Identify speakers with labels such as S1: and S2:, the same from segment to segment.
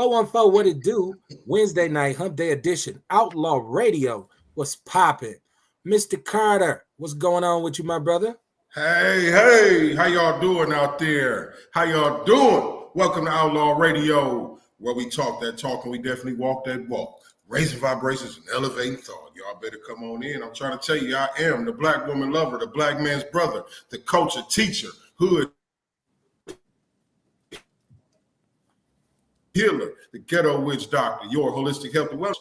S1: 414, what it do? Wednesday night, hump day edition, Outlaw Radio. What's popping? Mr. Carter, what's going on with you, my brother?
S2: Hey, how y'all doing out there? How y'all doing? Welcome to Outlaw Radio, where we talk that talk and we definitely walk that walk. Raising vibrations and elevating thought. Y'all better come on in. I'm trying to tell you, I am the black woman lover, the black man's brother, the culture teacher, hood healer, the ghetto witch doctor, your holistic health and wellness.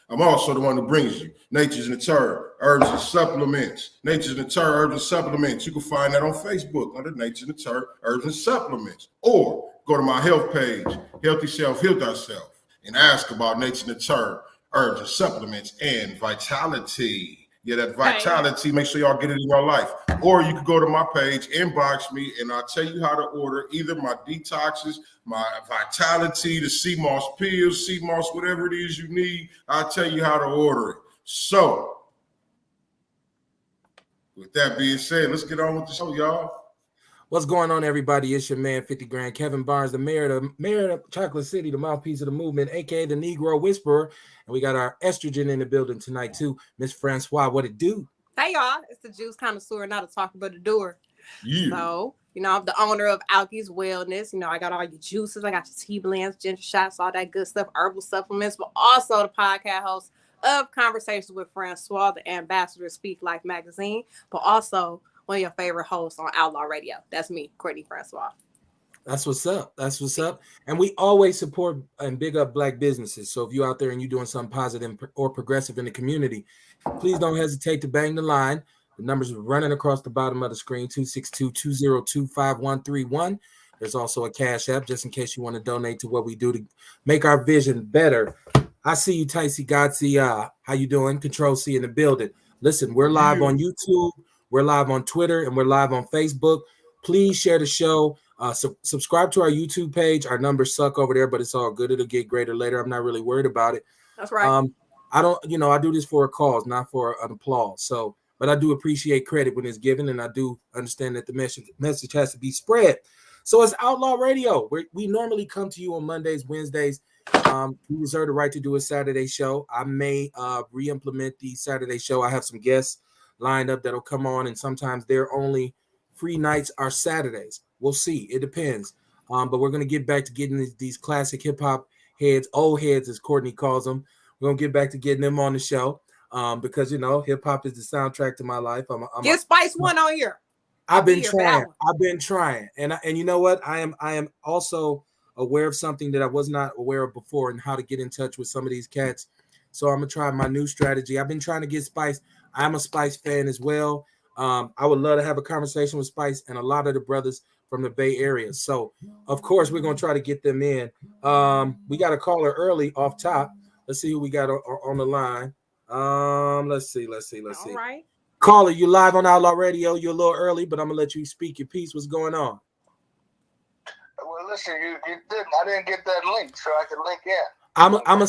S2: I'm also the one who brings you Nature's Nature, Herbs and Supplements. Nature's Nature, Herbs and Supplements. You can find that on Facebook under Nature's Nature, Herbs and Supplements. Or go to my health page, Healthy Self, Heal Thyself, and ask about Nature's Nature, Herbs and Supplements, and Vitality. Yeah, that vitality, make sure y'all get it in your life. Or you can go to my page, inbox me, and I'll tell you how to order either my detoxes, my vitality, the sea moss pills, sea moss, whatever it is you need. I'll tell you how to order it. So, with that being said, let's get on with the show, y'all.
S1: What's going on, everybody? It's your man, 50 Grand, Kevin Barnes, the mayor of Chocolate City, the mouthpiece of the movement, aka the Negro Whisperer. And we got our estrogen in the building tonight, too. Miss Francois, what it do?
S3: Hey, y'all. It's the juice connoisseur, not a talker, but a doer.
S2: Yeah.
S3: So, I'm the owner of Alki's Wellness. I got all your juices. I got your tea blends, ginger shots, all that good stuff, herbal supplements, but also the podcast host of Conversations with Francois, the ambassador of Speak Life magazine, but also one of your favorite hosts on Outlaw Radio. That's me, Courtney Francois.
S1: That's what's up. That's what's up. And we always support and big up Black businesses. So if you're out there and you're doing something positive or progressive in the community, please don't hesitate to bang the line. The numbers are running across the bottom of the screen, 262-202-5131. There's also a Cash App just in case you want to donate to what we do to make our vision better. I see you, Ticey Godsey. How you doing? Control C in the building. Listen, we're live on YouTube. We're live on Twitter and we're live on Facebook. Please share the show. Subscribe to our YouTube page. Our numbers suck over there, but it's all good. It'll get greater later. I'm not really worried about it.
S3: That's right.
S1: I do this for a cause, not for an applause. So, but I do appreciate credit when it's given, and I do understand that the message has to be spread. So it's Outlaw Radio. We normally come to you on Mondays, Wednesdays. We reserve the right to do a Saturday show. I may re-implement the Saturday show. I have some guests lined up that'll come on, and sometimes their only free nights are Saturdays. We'll see. It depends. But we're going to get back to getting these classic hip-hop heads, old heads as Courtney calls them. We're going to get back to getting them on the show because, hip-hop is the soundtrack to my life.
S3: Get Spice One on here.
S1: I've been trying. And you know what? I am also aware of something that I was not aware of before and how to get in touch with some of these cats. So I'm going to try my new strategy. I've been trying to get Spice. I'm a Spice fan as well. I would love to have a conversation with Spice and a lot of the brothers from the Bay Area. So, of course, we're going to try to get them in. We got a caller early off top. Let's see who we got on the line. Let's see.
S3: All right.
S1: Caller, you live on Outlaw Radio. You're a little early, but I'm going to let you speak your piece. What's going on?
S4: Well, listen, you didn't. I didn't get that link, so I can link in.
S1: I'm gonna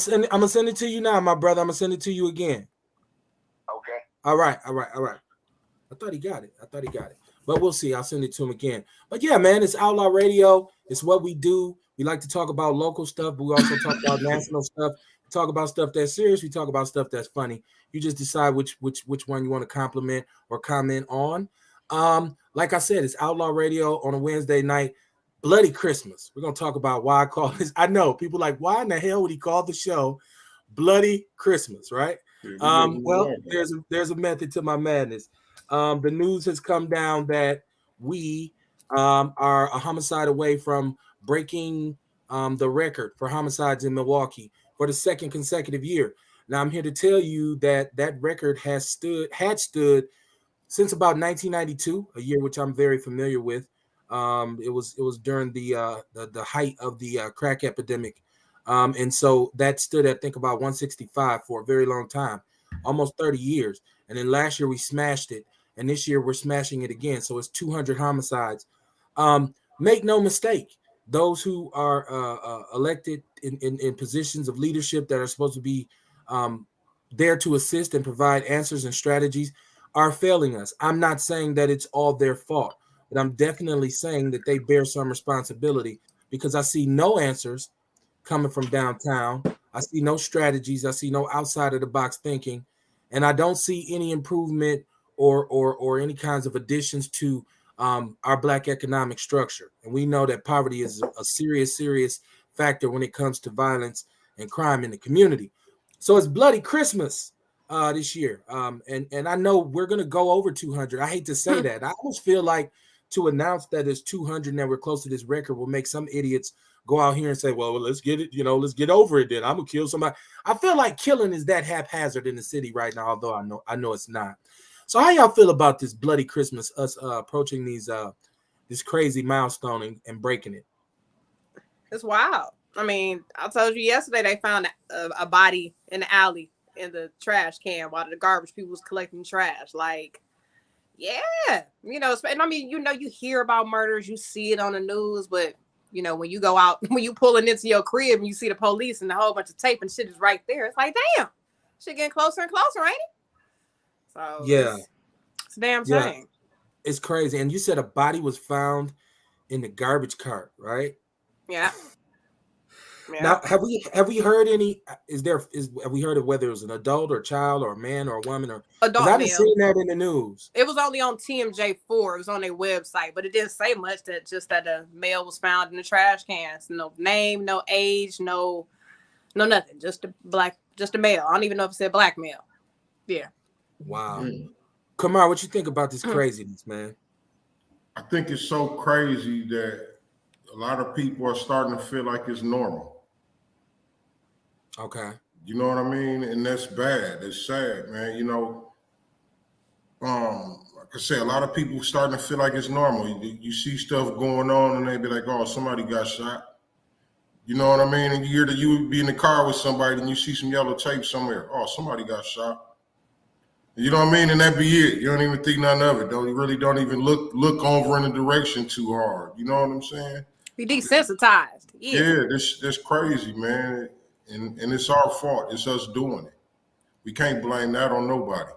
S1: send it to you now, my brother. I'm gonna send it to you again.
S4: Okay.
S1: All right. I thought he got it. But we'll see. I'll send it to him again. But yeah, man, it's Outlaw Radio. It's what we do. We like to talk about local stuff, but we also talk about national stuff. We talk about stuff that's serious. We talk about stuff that's funny. You just decide which one you want to compliment or comment on. Like I said, it's Outlaw Radio on a Wednesday night. Bloody Christmas. We're gonna talk about why I call this. I know people like, why in the hell would he call the show Bloody Christmas, right? Well, there's a method to my madness. The news has come down that we are a homicide away from breaking the record for homicides in Milwaukee for the second consecutive year. Now, I'm here to tell you that record had stood since about 1992, a year which I'm very familiar with. It was during the height of the crack epidemic, and so that stood at, I think, about 165 for a very long time, almost 30 years. And then last year we smashed it, and this year we're smashing it again. So it's 200 homicides. Make no mistake, those who are elected in positions of leadership that are supposed to be there to assist and provide answers and strategies are failing us. I'm not saying that it's all their fault, but I'm definitely saying that they bear some responsibility because I see no answers coming from downtown. I see no strategies. I see no outside of the box thinking, and I don't see any improvement or any kinds of additions to our Black economic structure. And we know that poverty is a serious factor when it comes to violence and crime in the community. So it's Bloody Christmas this year, and I know we're gonna go over 200. I hate to say that. I almost feel like to announce that it's 200 and that we're close to this record will make some idiots go out here and say, well, let's get it, let's get over it then. I'm gonna kill somebody. I feel like killing is that haphazard in the city right now, although I know it's not. So how y'all feel about this Bloody Christmas, us approaching this crazy milestone and breaking it?
S3: It's wild. I mean, I told you yesterday they found a body in the alley in the trash can while the garbage people was collecting trash. Like, yeah, and I mean, you hear about murders, you see it on the news, but when you go out, when you pulling into your crib and you see the police and a whole bunch of tape and shit is right there, it's like, damn, shit getting closer and closer, ain't it? So
S1: yeah,
S3: it's a damn shame.
S1: It's crazy. And you said a body was found in the garbage cart, right?
S3: Yeah.
S1: Now, have we heard any? Have we heard of whether it was an adult or a child or a man or a woman or
S3: adult?
S1: I haven't seen that in the news.
S3: It was only on TMJ4. It was on their website, but it didn't say much. That a male was found in the trash cans. No name, no age, no nothing. Just a male. I don't even know if it said black male. Yeah.
S1: Wow. Kamar, what you think about this craziness, man?
S2: I think it's so crazy that a lot of people are starting to feel like it's normal.
S1: Okay.
S2: You know what I mean? And that's bad. It's sad, man. Like I said, a lot of people starting to feel like it's normal. You see stuff going on and they be like, oh, somebody got shot. You know what I mean? And you hear that you would be in the car with somebody and you see some yellow tape somewhere. Oh, somebody got shot. You know what I mean? And that be it. You don't even think none of it. You really don't even look over in the direction too hard. You know what I'm saying?
S3: Be desensitized.
S2: Yeah, that's crazy, man. And it's our fault. It's us doing it. We can't blame that on nobody.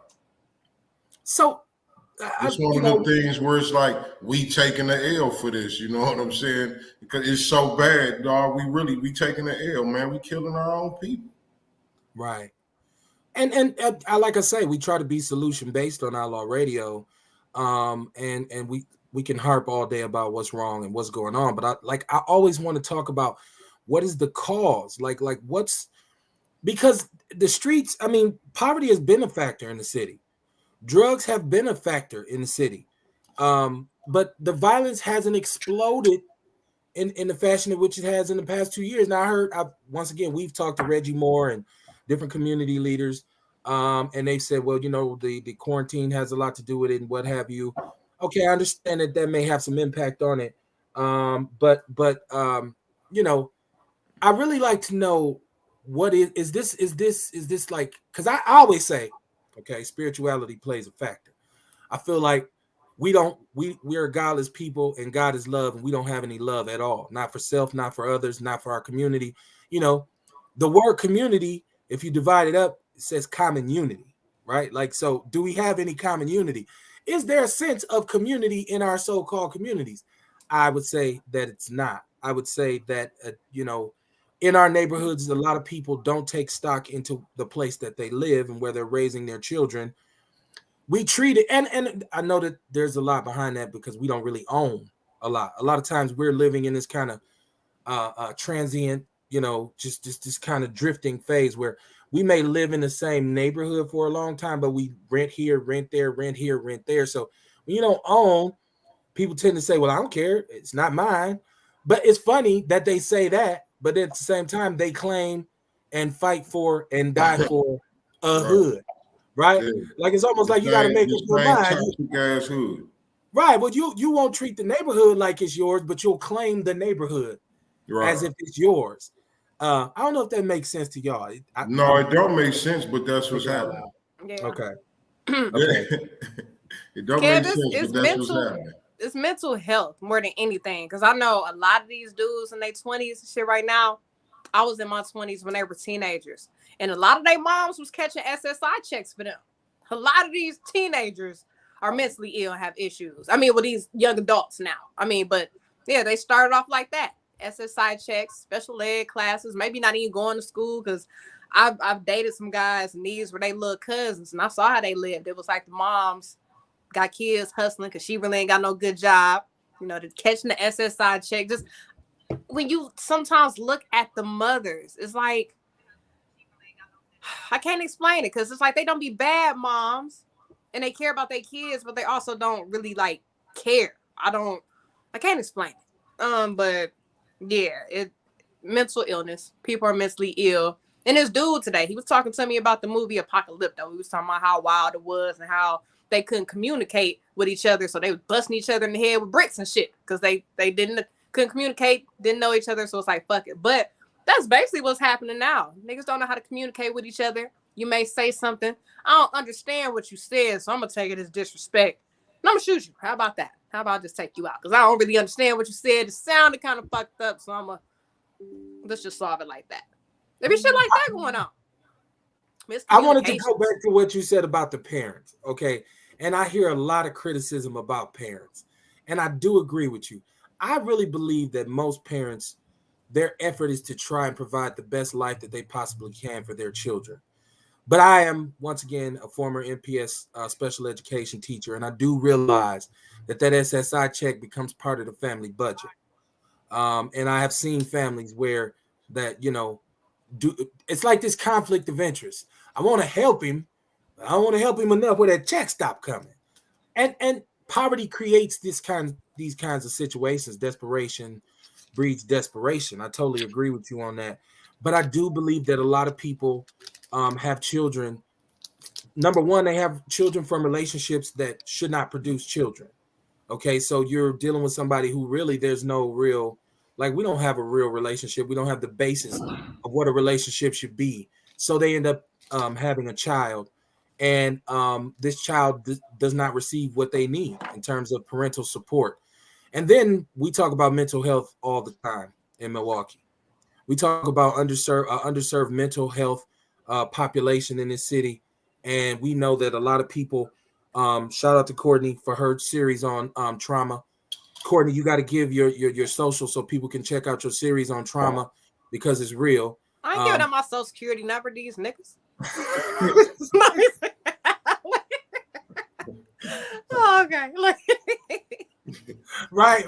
S1: So
S2: it's one of the things where it's like we taking the L for this. You know what I'm saying? Because it's so bad, dog. We taking the L, man. We killing our own people.
S1: Right. And like I say, we try to be solution based on Outlaw Radio, and we can harp all day about what's wrong and what's going on, but I always want to talk about what is the cause, like what's, because the streets. I mean, poverty has been a factor in the city, drugs have been a factor in the city, but the violence hasn't exploded in the fashion in which it has in the past 2 years. Now once again we've talked to Reggie Moore and different community leaders, and they said, well, the quarantine has a lot to do with it and what have you. Okay, I understand that may have some impact on it, but I really like to know what is this like, because I always say, okay, spirituality plays a factor. I feel like we're a godless people and God is love, and we don't have any love at all, not for self, not for others, not for our community. The word community, if you divide it up, it says common unity, right? Like, so do we have any common unity? Is there a sense of community in our so-called communities? I would say that it's not. I would say that, in our neighborhoods, a lot of people don't take stock into the place that they live and where they're raising their children. We treat it, and I know that there's a lot behind that because we don't really own a lot. A lot of times we're living in this kind of transient, just kind of drifting phase where we may live in the same neighborhood for a long time, but we rent here, rent there, rent here, rent there. So when you don't own, people tend to say, well, I don't care, it's not mine. But it's funny that they say that, but at the same time, they claim and fight for and die for a hood, right? Yeah. Like, it's almost like you got to make up your mind.
S2: Hood.
S1: Right, well, you won't treat the neighborhood like it's yours, but you'll claim the neighborhood as if it's yours. I don't know if that makes sense to y'all.
S2: No, it don't make sense, but that's what's happening.
S3: Yeah.
S1: Okay.
S2: It don't make sense, but that's what's happening.
S3: It's mental health more than anything, because I know a lot of these dudes in their 20s and shit right now. I was in my 20s when they were teenagers, and a lot of their moms was catching SSI checks for them. A lot of these teenagers are mentally ill and have issues. I mean, with these young adults now. I mean, but yeah, they started off like that. SSI checks, special ed classes, maybe not even going to school, because I've dated some guys and these were they little cousins, and I saw how they lived. It was like the moms got kids hustling because she really ain't got no good job, catching the SSI check. Just when you sometimes look at the mothers, it's like, I can't explain it, because it's like they don't be bad moms and they care about their kids, but they also don't really like care. I can't explain it. But yeah, mental illness. People are mentally ill. And this dude today, he was talking to me about the movie Apocalypto. He was talking about how wild it was and how they couldn't communicate with each other, so they was busting each other in the head with bricks and shit because they couldn't communicate, didn't know each other. So it's like, fuck it. But that's basically what's happening now. Niggas don't know how to communicate with each other. You may say something, I don't understand what you said, so I'm gonna take it as disrespect, and I'm gonna shoot you. How about that? How about I just take you out? Because I don't really understand what you said. It sounded kind of fucked up, so let's just solve it like that. There be shit like that going on.
S1: I wanted to go back to what you said about the parents, okay? And I hear a lot of criticism about parents, and I do agree with you. I really believe that most parents, their effort is to try and provide the best life that they possibly can for their children. But I am, once again, a former NPS special education teacher, and I do realize that SSI check becomes part of the family budget. And I have seen families where that, it's like this conflict of interest. I want to help him, but I don't want to help him enough where that check stop coming. And poverty creates these kinds of situations. Desperation breeds desperation. I totally agree with you on that. But I do believe that a lot of people have children. Number one, they have children from relationships that should not produce children. Okay, so you're dealing with somebody who really there's no real, like, we don't have a real relationship. We don't have the basis of what a relationship should be. So they end up having a child, and this child does not receive what they need in terms of parental support. And then we talk about mental health all the time in Milwaukee. We talk about underserved mental health population in this city, and we know that a lot of people. Shout out to Courtney for her series on trauma. Courtney, you got to give your social so people can check out your series on trauma because it's real.
S3: I ain't giving out my social security number, these niggas. Oh, okay.
S1: Right.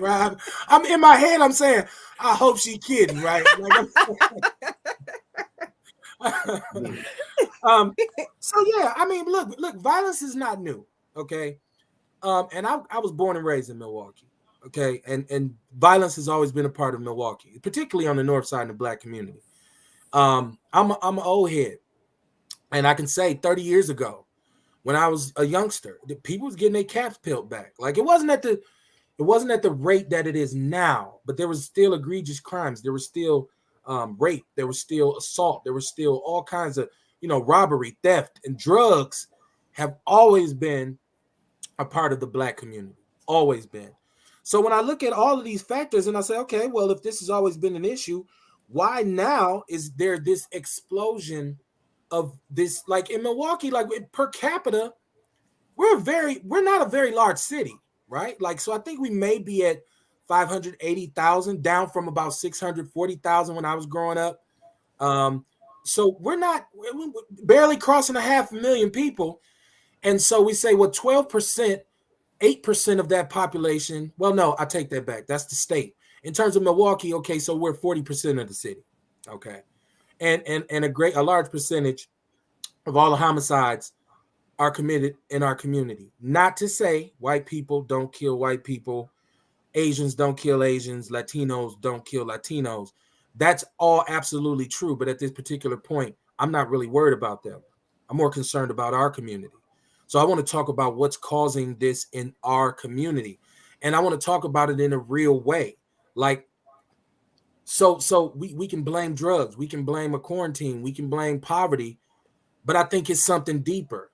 S1: I'm in my head. I'm saying, I hope she kidding, right? So yeah, I mean, look, violence is not new, okay? And I was born and raised in Milwaukee, okay? And violence has always been a part of Milwaukee, particularly on the north side in the Black community. I'm an old head, and I can say 30 years ago, when I was a youngster, the people was getting their caps peeled back. Like, it wasn't at the rate that it is now, but there was still egregious crimes. There was still rape. There was still assault. There was still all kinds of, robbery, theft, and drugs have always been a part of the Black community. Always been. So when I look at all of these factors and I say, okay, well, if this has always been an issue, why now is there this explosion of this? Like in Milwaukee, like per capita, we're not a very large city, right? Like, so I think we may be at 580,000, down from about 640,000 when I was growing up. So we're barely crossing 500,000 people. And so we say, well, 12%, 8% of that population. Well, no, I take that back. That's the state. In terms of Milwaukee, okay, so we're 40% of the city. Okay. And a large percentage of all the homicides are committed in our community. Not to say white people don't kill white people, Asians don't kill Asians, Latinos don't kill Latinos. That's all absolutely true. But at this particular point, I'm not really worried about them. I'm more concerned about our community. So I want to talk about what's causing this in our community. And I want to talk about it in a real way. Like, so we can blame drugs. We can blame a quarantine. We can blame poverty. But I think it's something deeper.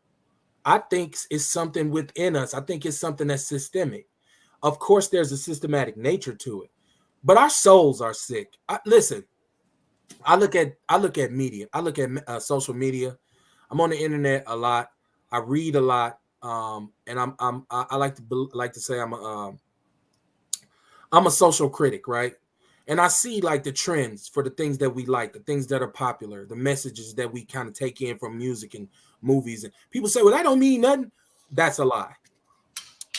S1: I think it's something within us. I think it's something that's systemic. Of course, there's a systematic nature to it, but our souls are sick. Listen, I look at media. I look at social media. I'm on the internet a lot. I read a lot, and I like to say I'm a social critic, right? and I see like the trends for the things that we like, the things that are popular, the messages that we kind of take in from music and movies. And people say, well, that don't mean nothing. That's a lie.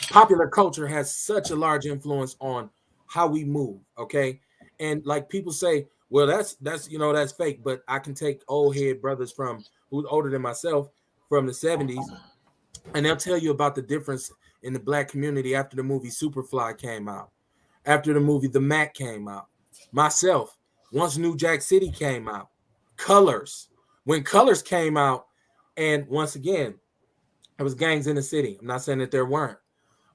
S1: Popular culture has such a large influence on how we move. Okay. And like people say, well, that's that's fake. But I can take old head brothers from who's older than myself from the 70s, and they'll tell you about the difference in the black community after the movie Superfly came out, after the movie The Mac came out. Myself, once New Jack City came out, Colors, when Colors came out, and once again, it was gangs in the city. I'm not saying that there weren't,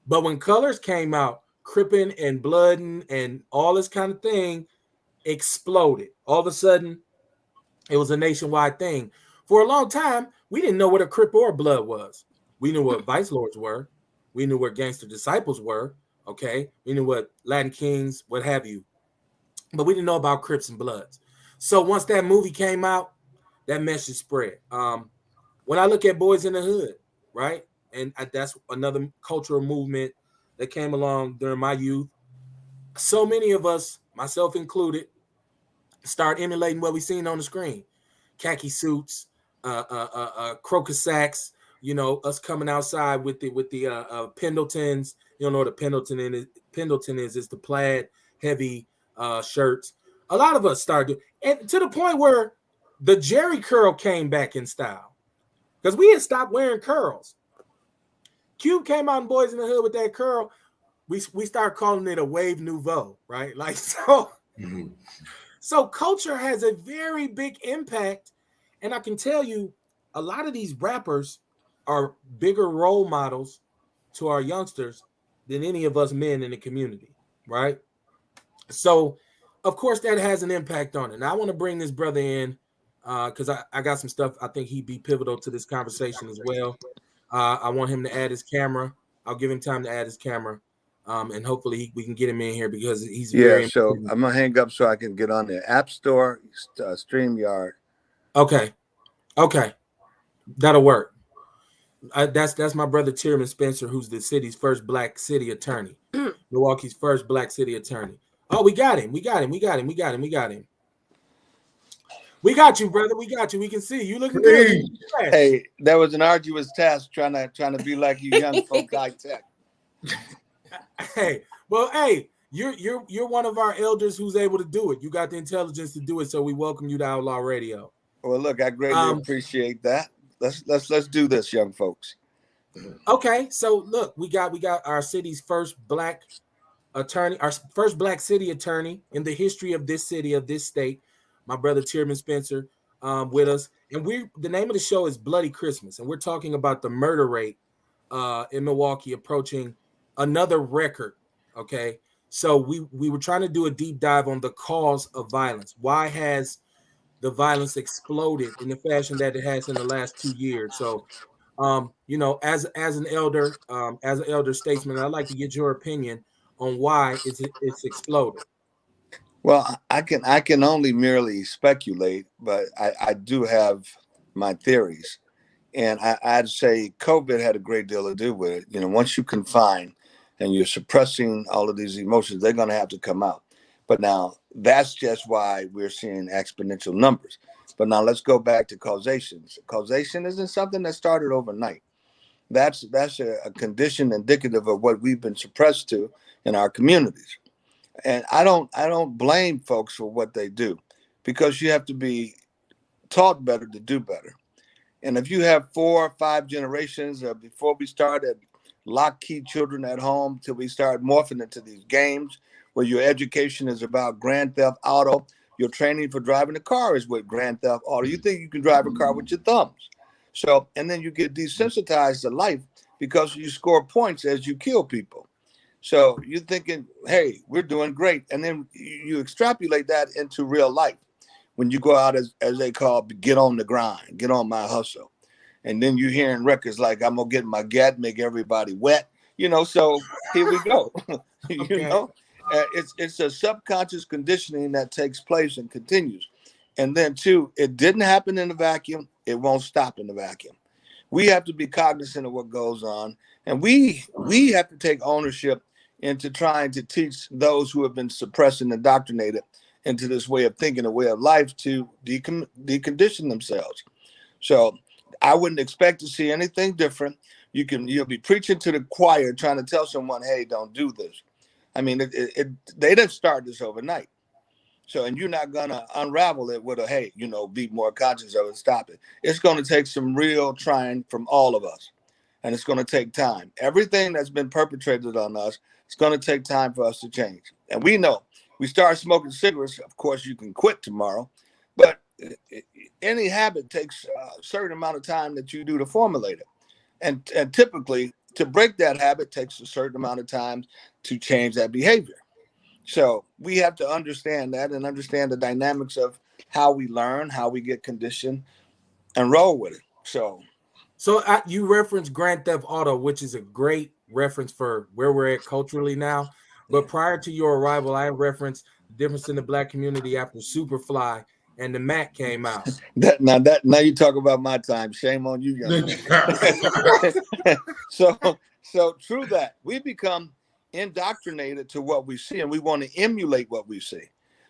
S1: but when Colors came out, Crippin' and Bloodin' and all this kind of thing exploded. All of a sudden, it was a nationwide thing. For a long time, we didn't know what a Crip or a Blood was. We knew what Vice Lords were. We knew what Gangster Disciples were. Okay. We knew what Latin Kings, what have you. But we didn't know about Crips and Bloods. So once that movie came out, that message spread. When I look at Boys in the Hood, right? And that's another cultural movement that came along during my youth. So many of us, myself included, start emulating what we seen on the screen. Khaki suits, crocus sacks, us coming outside with the Pendletons. You don't know what a Pendleton is. Pendleton is it's the plaid heavy shirts. A lot of us started, and to the point where the Jerry curl came back in style because we had stopped wearing curls. Cube came out in Boys in the Hood with that curl. We started calling it a wave nouveau, right? Like so. Mm-hmm. So culture has a very big impact, and I can tell you, a lot of these rappers are bigger role models to our youngsters than any of us men in the community, right? So, of course, that has an impact on it. And I want to bring this brother in because I got some stuff I think he'd be pivotal to this conversation as well. I want him to add his camera. I'll give him time to add his camera. And hopefully we can get him in here because he's very
S5: important.
S1: So
S5: I'm gonna hang up so I can get on the App Store, StreamYard.
S1: Okay, that'll work. That's my brother Tierman Spencer, who's the city's first black city attorney, Milwaukee's first black city attorney. Oh, we got him. We got you, brother. We got you. We can see you looking good.
S5: Hey, that was an arduous task trying to be like you young folk high tech.
S1: Hey, you're one of our elders who's able to do it. You got the intelligence to do it, so we welcome you to Outlaw Radio.
S5: Well, look, I greatly appreciate that. Let's do this, young folks.
S1: Okay, so look, we got our city's first black attorney, our first black city attorney in the history of this city, of this state. My brother Tierman Spencer with us, and the name of the show is Bloody Christmas, and we're talking about the murder rate in Milwaukee approaching another record. Okay, so we were trying to do a deep dive on the cause of violence. Why has the violence exploded in the fashion that it has in the last 2 years? So, as an elder statesman, I'd like to get your opinion on why it's exploded.
S5: Well, I can only merely speculate, but I do have my theories, and I'd say COVID had a great deal to do with it. Once you confine and you're suppressing all of these emotions, they're going to have to come out. But now that's just why we're seeing exponential numbers. But now let's go back to causation. Causation isn't something that started overnight. That's a condition indicative of what we've been suppressed to in our communities. And I don't blame folks for what they do, because you have to be taught better to do better. And if you have 4 or 5 generations before we started lock key children at home till we start morphing into these games where your education is about Grand Theft Auto, your training for driving a car is with Grand Theft Auto. You think you can drive a car with your thumbs. So, and then you get desensitized to life because you score points as you kill people. So you're thinking, hey, we're doing great. And then you extrapolate that into real life when you go out, as they call, get on the grind, get on my hustle. And then you're hearing records like, I'm going to get my gat, make everybody wet. So here we go. It's a subconscious conditioning that takes place and continues. And then, too, it didn't happen in a vacuum. It won't stop in a vacuum. We have to be cognizant of what goes on. And we have to take ownership into trying to teach those who have been suppressed and indoctrinated into this way of thinking, a way of life, to decondition themselves. So I wouldn't expect to see anything different. You'll be preaching to the choir, trying to tell someone, hey, don't do this. I mean, they didn't start this overnight. So, and you're not going to unravel it with a, hey, be more conscious of it, stop it. It's going to take some real trying from all of us. And it's going to take time. Everything that's been perpetrated on us, it's going to take time for us to change. And we know, we start smoking cigarettes, of course, you can quit tomorrow. But any habit takes a certain amount of time that you do to formulate it. And typically, to break that habit takes a certain amount of time to change that behavior. So we have to understand that and understand the dynamics of how we learn, how we get conditioned, and roll with it. So
S1: you referenced Grand Theft Auto, which is a great reference for where we're at culturally now. But prior to your arrival, I referenced the difference in the black community after Superfly and the Mac came out.
S5: Now you talk about my time. Shame on you, young man. So through that, we become indoctrinated to what we see, and we want to emulate what we see.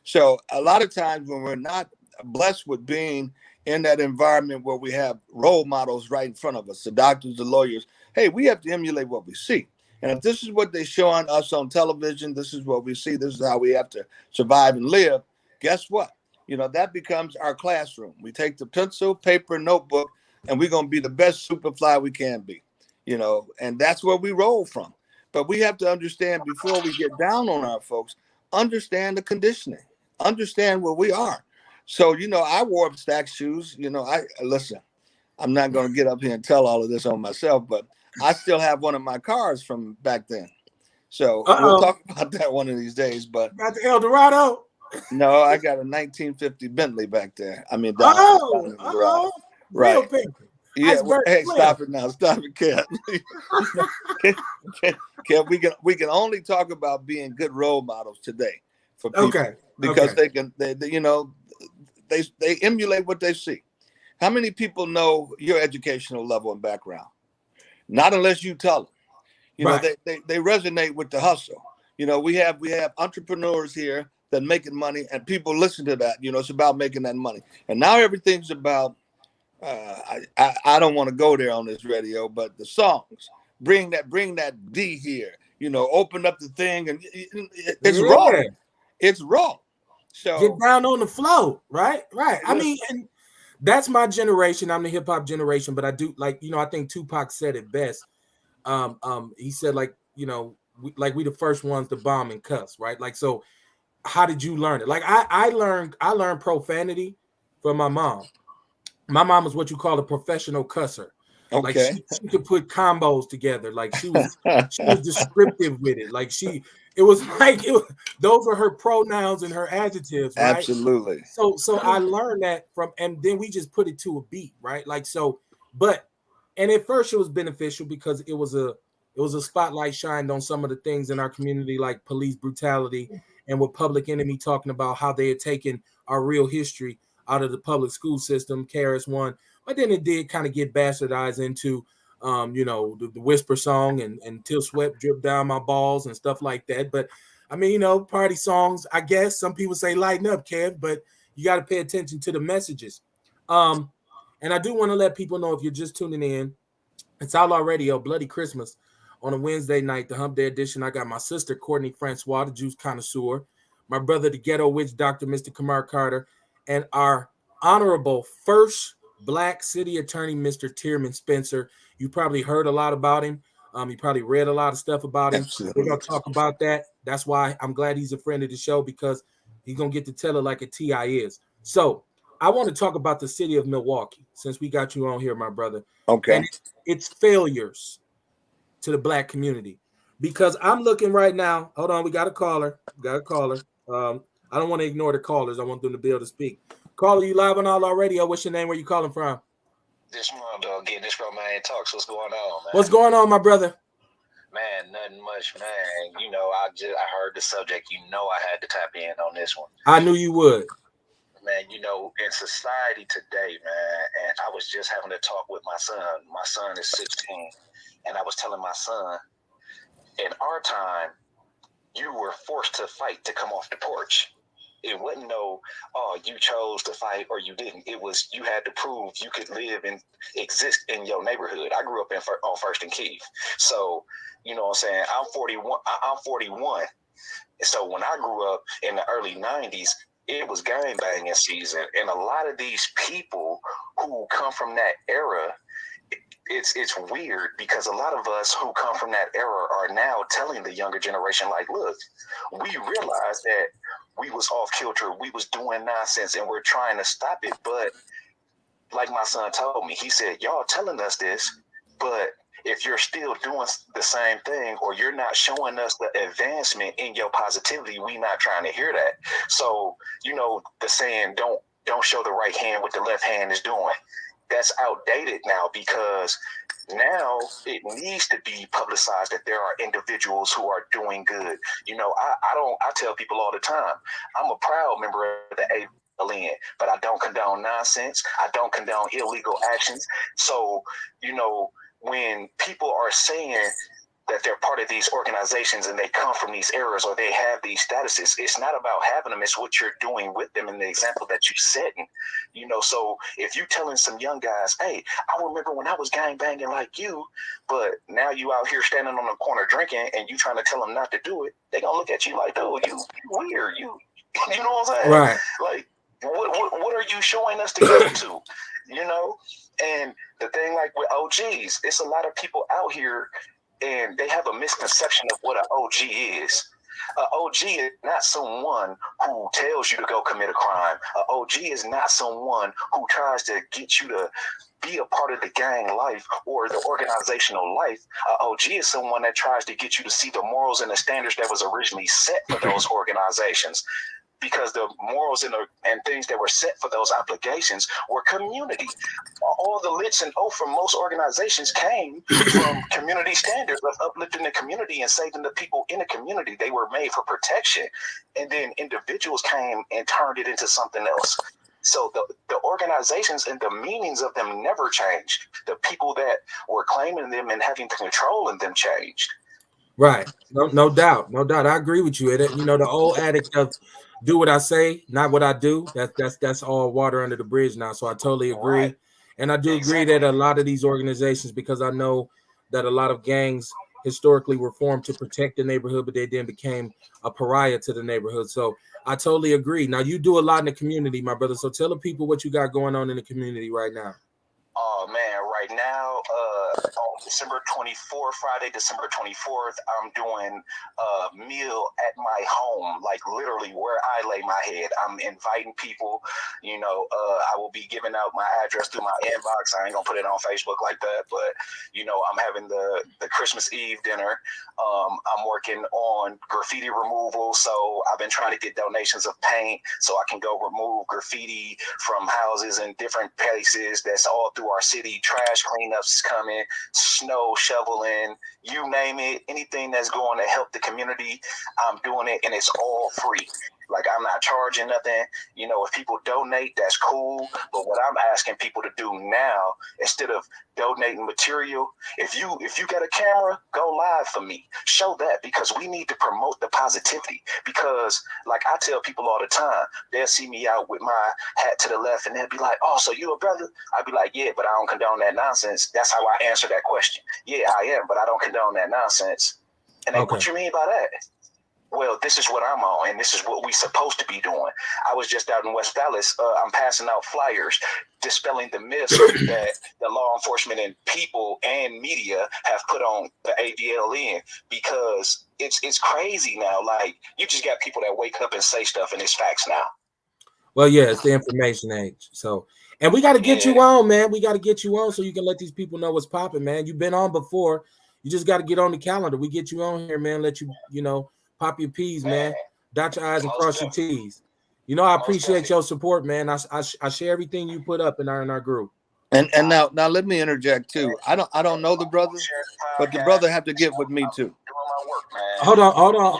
S5: So a lot of times when we're not blessed with being in that environment where we have role models right in front of us, the doctors, the lawyers, hey, we have to emulate what we see. And if this is what they show on us on television, this is what we see, this is how we have to survive and live, guess what? That becomes our classroom. We take the pencil, paper, notebook, and we're going to be the best Superfly we can be, and that's where we roll from. But we have to understand, before we get down on our folks, understand the conditioning, understand where we are. So, I wore stack shoes. Listen, I'm not going to get up here and tell all of this on myself, but I still have one of my cars from back then. So we'll talk about that one of these days. But
S1: got the Eldorado?
S5: No, I got a 1950 Bentley back there. I mean, down in the garage.
S1: Right.
S5: Real paper. Yeah. Hey, stop it now. Stop it, Kev. Kev, we can only talk about being good role models today for people because they can they emulate what they see. How many people know your educational level and background? Not unless you tell them. They resonate with the hustle. We have entrepreneurs here that making money, and people listen to that. It's about making that money. And now everything's about I don't want to go there on this radio, but the songs bring that D here. Open up the thing, and it's raw. It's raw. So
S1: get down on the flow, right? I mean, and that's my generation. I'm the hip hop generation, but I do I think Tupac said it best. He said we the first ones to bomb and cuss, right? So how did you learn it? I learned profanity from my mom. My mom was what you call a professional cusser.
S5: Okay.
S1: She could put combos together. She was descriptive with it. Those are her pronouns and her adjectives, right?
S5: Absolutely.
S1: So I learned that from, and then we just put it to a beat, right? And at first it was beneficial because it was a spotlight shined on some of the things in our community, like police brutality, and with Public Enemy talking about how they had taken our real history out of the public school system, KRS-One. But then it did kind of get bastardized into, the Whisper song and Till Sweat Drip Down My Balls and stuff like that. But I mean, party songs, I guess some people say lighten up, Kev, but you got to pay attention to the messages. And I do want to let people know, if you're just tuning in, it's Outlaw Radio, Bloody Christmas on a Wednesday night, the Hump Day edition. I got my sister, Courtney Francois, the juice connoisseur, my brother, the ghetto witch doctor, Mr. Kamar Carter, and our honorable first Black city attorney, Mr. Tierman Spencer. You probably heard a lot about him. You probably read a lot of stuff about him.
S5: Absolutely.
S1: We're going to talk about that. That's why I'm glad he's a friend of the show, because he's going to get to tell it like a T.I. is. So I want to talk about the city of Milwaukee, since we got you on here, my brother.
S5: Okay.
S1: And its failures to the Black community. Because I'm looking right now. Hold on, we got a caller. I don't want to ignore the callers. I want them to be able to speak. Caller, you live on Outlaw Radio. What's your name? Where you calling from?
S4: This one, dog, getting this from Man Talks. What's going on, man?
S1: What's going on, my brother?
S4: Man, nothing much, man. I heard the subject. I had to tap in on this one.
S1: I knew you would.
S4: Man, in society today, man, and I was just having a talk with my son. My son is 16, and I was telling my son, in our time, you were forced to fight to come off the porch. It wasn't no, oh, you chose to fight or you didn't. It was you had to prove you could live and exist in your neighborhood. I grew up on First and Keith. So, you know what I'm saying? I'm 41. I'm 41. So when I grew up in the early 90s, it was gang banging season. And a lot of these people who come from that era, it's weird because a lot of us who come from that era are now telling the younger generation, like, look, we realized that we was off kilter, we was doing nonsense, and we're trying to stop it. But like my son told me, he said, y'all telling us this, but if you're still doing the same thing or you're not showing us the advancement in your positivity, we not trying to hear that. So, you know, the saying, don't show the right hand what the left hand is doing. That's outdated now because now it needs to be publicized that there are individuals who are doing good. You know, I tell people all the time, I'm a proud member of the ALN, but I don't condone nonsense. I don't condone illegal actions. So, you know, when people are saying that they're part of these organizations and they come from these eras or they have these statuses, it's not about having them, it's what you're doing with them and the example that you're setting. You know, so if you're telling some young guys, hey, I remember when I was gang banging like you, but now you out here standing on the corner drinking and you trying to tell them not to do it, they gonna look at you like, dude, you weird, you know what I'm saying?
S1: Right.
S4: Like, what are you showing us to go to? You know? And the thing like with OGs, it's a lot of people out here and they have a misconception of what an OG is. An OG is not someone who tells you to go commit a crime. An OG is not someone who tries to get you to be a part of the gang life or the organizational life. An OG is someone that tries to get you to see the morals and the standards that was originally set for those organizations. Because the morals and things that were set for those obligations were community. All the lits and oath from most organizations came from community standards of uplifting the community and saving the people in the community. They were made for protection. And then individuals came and turned it into something else. So the organizations and the meanings of them never changed. The people that were claiming them and having control in them changed.
S1: Right. No doubt. No doubt. I agree with you. You know, the old addict of do what I say, not what I do. That's all water under the bridge now. So I totally agree.
S4: Right.
S1: And I do agree that a lot of these organizations, because I know that a lot of gangs historically were formed to protect the neighborhood, but they then became a pariah to the neighborhood. So I totally agree. Now you do a lot in the community, my brother. So tell the people what you got going on in the community right now.
S4: Oh man, right now, on December 24th, Friday, December 24th, I'm doing a meal at my home, like literally where I lay my head. I'm inviting people, you know, I will be giving out my address through my inbox. I ain't gonna put it on Facebook like that, but you know, I'm having the Christmas Eve dinner. I'm working on graffiti removal, so I've been trying to get donations of paint so I can go remove graffiti from houses in different places. That's all through our city. Trash cleanups coming, snow shoveling, you name it. Anything that's going to help the community, I'm doing it, and it's all free. Like, I'm not charging nothing. You know, if people donate, that's cool. But what I'm asking people to do now, instead of donating material, if you got a camera, go live for me. Show that, because we need to promote the positivity. Because, like I tell people all the time, they'll see me out with my hat to the left, and they'll be like, oh, so you a brother? I'd be like, yeah, but I don't condone that nonsense. That's how I answer that question. Yeah, I am, but I don't condone that nonsense. And they,
S1: Okay.
S4: What you mean by that? Well, this is what I'm on, and this is what we're supposed to be doing. I was just out in West Dallas. I'm passing out flyers, dispelling the myths that the law enforcement and people and media have put on the ADLN, because it's crazy now. Like, you just got people that wake up and say stuff, and it's facts now.
S1: Well, yeah, it's the information age. So, and we got to get you on, man. We got to get you on so you can let these people know what's popping, man. You've been on before. You just got to get on the calendar. We get you on here, man. Let you, pop your P's, man. Dot your I's and cross your T's. You know, I appreciate your support, man. I share everything you put up in our group.
S5: And now let me interject too. I don't know the brother, but the brother have to get with me too.
S1: Hold on.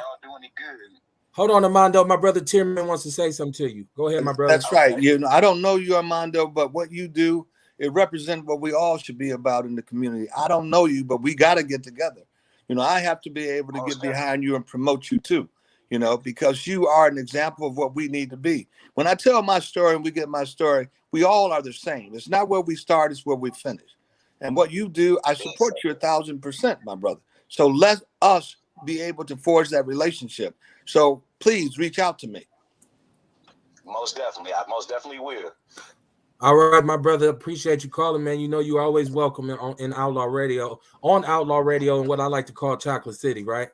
S1: Hold on, Armando. My brother Tierman wants to say something to you. Go ahead, my brother.
S5: That's right. You know, I don't know you, Armando, but what you do, it represents what we all should be about in the community. I don't know you, but we got to get together. I have to be able to
S4: Most
S5: get behind you and promote you too, because you are an example of what we need to be. When I tell my story and we get my story, we all are the same. It's not where we start, it's where we finish. And what you do, I support you 1,000%, my brother. So let us be able to forge that relationship. So please reach out to me.
S4: Most definitely. I most definitely will.
S1: All right, my brother. Appreciate you calling, man. You're always welcome in Outlaw Radio, on Outlaw Radio, and what I like to call Chocolate City, right?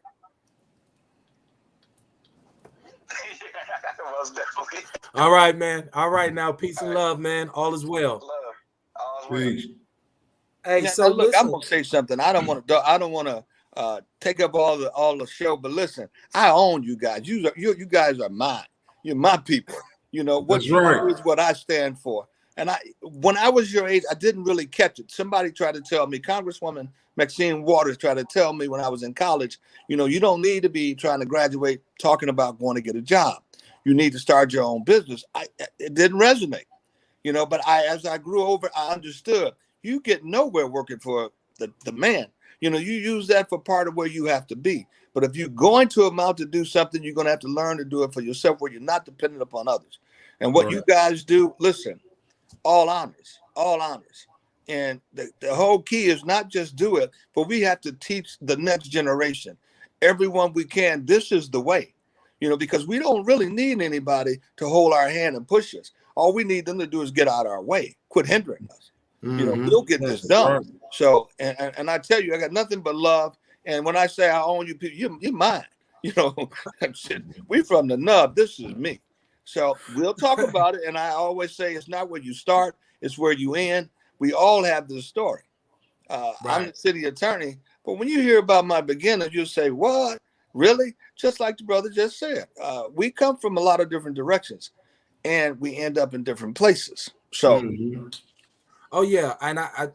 S4: Most definitely.
S1: All right, man. All right, now peace and love, man. All is well.
S4: Love. All is well.
S2: Peace.
S1: Hey,
S5: Now,
S1: so
S5: look, I'm
S1: listen.
S5: gonna say something. I don't want to take up all the show, but listen, I own you guys. You guys are mine. You're my people. What
S2: That's
S5: you
S2: right.
S5: do is what I stand for. And when I was your age, I didn't really catch it. Somebody tried to tell me, Congresswoman Maxine Waters tried to tell me when I was in college, you don't need to be trying to graduate talking about going to get a job. You need to start your own business. It didn't resonate, but as I grew over, I understood you get nowhere working for the man. You use that for part of where you have to be. But if you're going to amount to do something, you're going to have to learn to do it for yourself where you're not dependent upon others. And what you guys do, listen, all honors. And the whole key is not just do it, but we have to teach the next generation, everyone we can, this is the way, because we don't really need anybody to hold our hand and push us. All we need them to do is get out our way, quit hindering us. We'll get this done. Right. So, and I tell you, I got nothing but love. And when I say I own you people, you're mine. We from the nub. This is me. So we'll talk about it. And I always say it's not where you start, it's where you end. We all have this story. Right. I'm the city attorney, but when you hear about my beginnings, you'll say, what? Really? Just like the brother just said. We come from a lot of different directions and we end up in different places. So
S1: Oh yeah, and I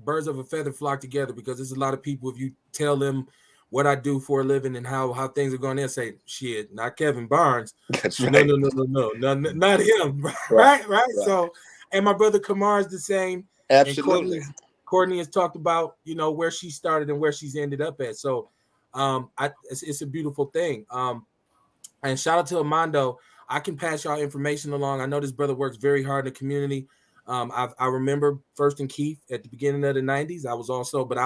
S1: birds of a feather flock together, because there's a lot of people, if you tell them what I do for a living and how things are going, they'll say, shit, not Kevin Barnes.
S5: That's right.
S1: No, not him. Right. So, and my brother Kamar is the same.
S5: Absolutely.
S1: And Courtney has talked about, where she started and where she's ended up at. So it's a beautiful thing. And shout out to Armando. I can pass y'all information along. I know this brother works very hard in the community. I remember First and Keith at the beginning of the 90s. I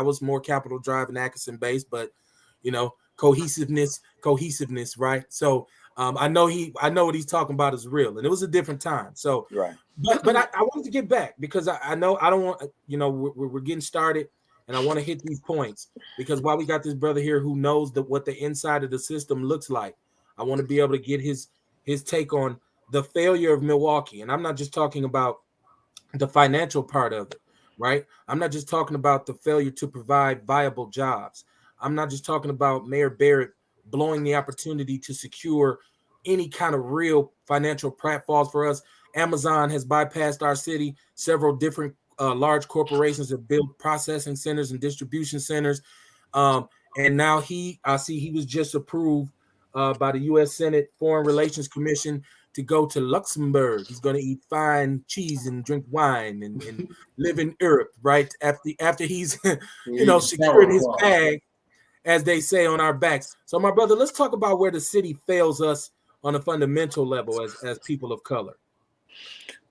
S1: was more Capitol Drive and Atkinson based, but cohesiveness, right? So I know what he's talking about is real, and it was a different time. So
S5: right.
S1: But I wanted to get back, because I know I don't want, we're getting started, and I want to hit these points, because while we got this brother here who knows what the inside of the system looks like, I want to be able to get his take on the failure of Milwaukee. And I'm not just talking about the financial part of it, right? I'm not just talking about the failure to provide viable jobs. I'm not just talking about Mayor Barrett blowing the opportunity to secure any kind of real financial platforms for us. Amazon has bypassed our city. Several different large corporations have built processing centers and distribution centers. And now I see he was just approved by the U.S. Senate Foreign Relations Commission to go to Luxembourg. He's going to eat fine cheese and drink wine and live in Europe, right? After he's, secured his bag, as they say, on our backs. So, my brother, let's talk about where the city fails us on a fundamental level as people of color.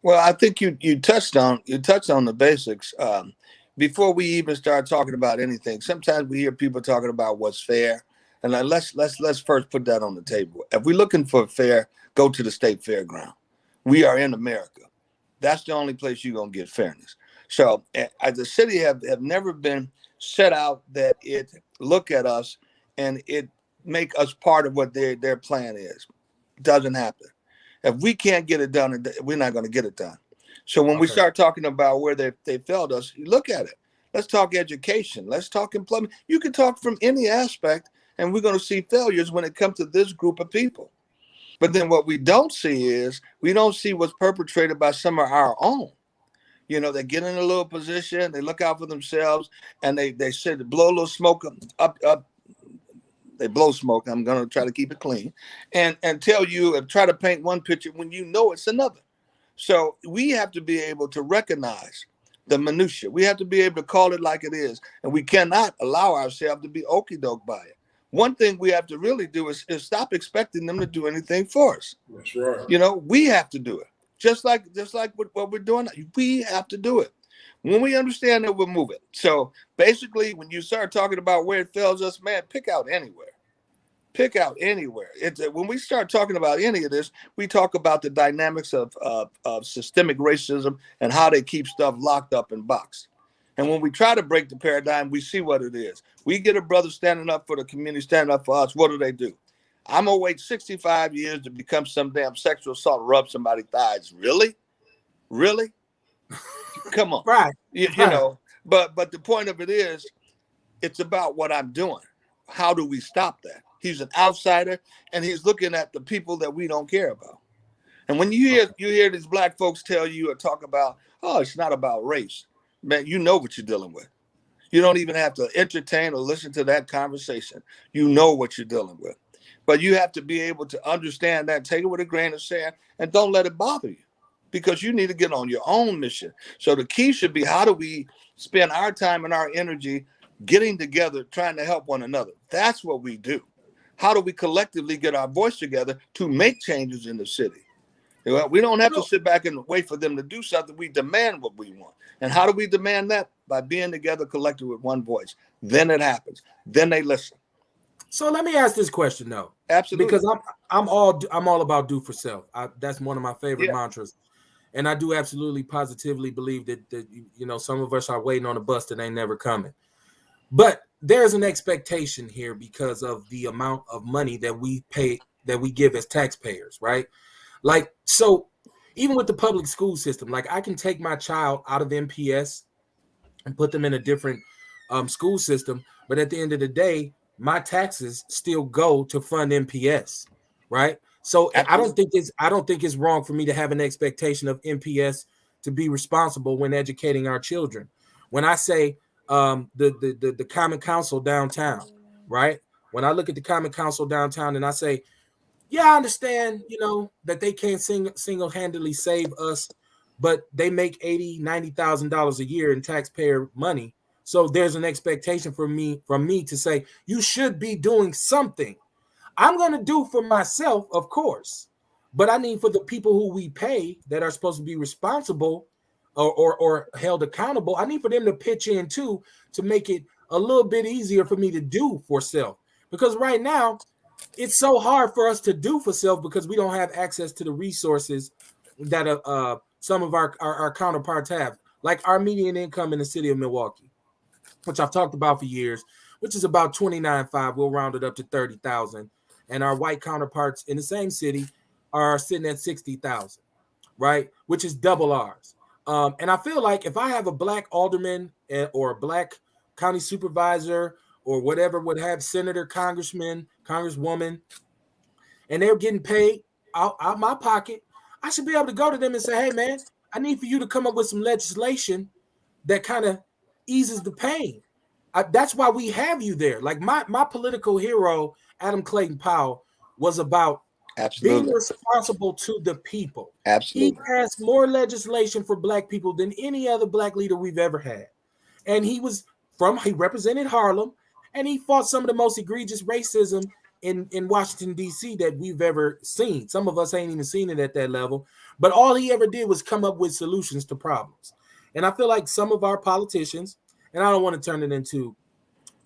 S5: Well, I think you touched on the basics. Before we even start talking about anything, sometimes we hear people talking about what's fair. And let's first put that on the table. If we're looking for fair, go to the state fairground. We are in America. That's the only place you're going to get fairness. So the city have never been set out that it look at us and it make us part of what their plan is. It doesn't happen. If we can't get it done, we're not going to get it done. So when we start talking about where they failed us, you look at it. Let's talk education. Let's talk employment. You can talk from any aspect, and we're going to see failures when it comes to this group of people. But then what we don't see what's perpetrated by some of our own. They get in a little position, they look out for themselves, and they say to blow a little smoke up. They blow smoke. I'm going to try to keep it clean and tell you and try to paint one picture when it's another. So we have to be able to recognize the minutia. We have to be able to call it like it is, and we cannot allow ourselves to be okey doke by it. One thing we have to really do is stop expecting them to do anything for us.
S2: That's right.
S5: You know, we have to do it. Just like what we're doing, we have to do it. When we understand that, we'll move it. So basically, when you start talking about where it fails us, man, pick out anywhere. Pick out anywhere. When we start talking about any of this, we talk about the dynamics of systemic racism and how they keep stuff locked up in box. And when we try to break the paradigm, we see what it is. We get a brother standing up for the community, standing up for us. What do? I'm going to wait 65 years to become some damn sexual assault, rub somebody's thighs. Really? Really? Come on.
S1: Right.
S5: You know, but the point of it is, it's about what I'm doing. How do we stop that? He's an outsider, and he's looking at the people that we don't care about. And when you hear these black folks tell you or talk about, oh, it's not about race, man, you know what you're dealing with. You don't even have to entertain or listen to that conversation. You know what you're dealing with. But you have to be able to understand that, take it with a grain of sand, and don't let it bother you, because you need to get on your own mission. So the key should be, how do we spend our time and our energy getting together, trying to help one another? That's what we do. How do we collectively get our voice together to make changes in the city? We don't have to sit back and wait for them to do something. We demand what we want. And how do we demand that? By being together, collected with one voice. Then it happens. Then they listen.
S1: So let me ask this question though.
S5: Absolutely.
S1: Because I'm all about do for self. That's one of my favorite mantras. And I do absolutely positively believe that you know, some of us are waiting on a bus that ain't never coming. But there's an expectation here because of the amount of money that we pay, that we give as taxpayers, right? Like, so even with the public school system, like I can take my child out of MPS and put them in a different school system, but at the end of the day, my taxes still go to fund MPS, right? So absolutely. I don't think it's wrong for me to have an expectation of MPS to be responsible when educating our children. When I say the Common Council downtown, right? When I look at the Common Council downtown and I say, yeah, I understand, you know, that they can't single-handedly save us, but they make $80,000, $90,000 a year in taxpayer money. So there's an expectation from me to say, you should be doing something. I'm going to do for myself, of course, but I need for the people who we pay that are supposed to be responsible or held accountable, I need for them to pitch in too, to make it a little bit easier for me to do for self. Because right now, it's so hard for us to do for self because we don't have access to the resources that some of our counterparts have. Like our median income in the city of Milwaukee, which I've talked about for years, which is about $29,500. We'll round it up to $30,000. And our white counterparts in the same city are sitting at $60,000, right? Which is double ours. And I feel like if I have a black alderman or a black county supervisor or whatever would have senator, congressman, congresswoman, and they're getting paid out my pocket, I should be able to go to them and say, hey, man, I need for you to come up with some legislation that kind of eases the pain. That's why we have you there. Like my political hero, Adam Clayton Powell, was about being responsible to the people.
S5: Absolutely.
S1: He passed more legislation for black people than any other black leader we've ever had. And he represented Harlem, and he fought some of the most egregious racism in Washington, D.C. that we've ever seen. Some of us ain't even seen it at that level. But all he ever did was come up with solutions to problems. And I feel like some of our politicians, and I don't want to turn it into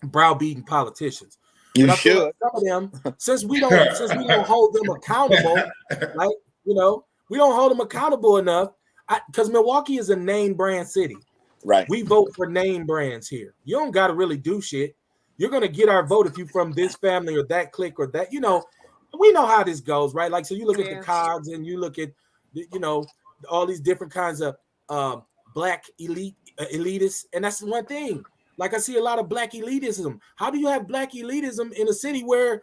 S1: browbeating politicians.
S5: You
S1: but
S5: should.
S1: Like some of them, since we don't hold them accountable, like, you know, we don't hold them accountable enough, because Milwaukee is a name brand city.
S5: Right.
S1: We vote for name brands here. You don't got to really do shit. You're going to get our vote if you're from this family or that clique or that, you know, we know how this goes, right? Like, so you look at the COGS and you look at, you know, all these different kinds of black elitists. And that's one thing. Like, I see a lot of black elitism. How do you have black elitism in a city where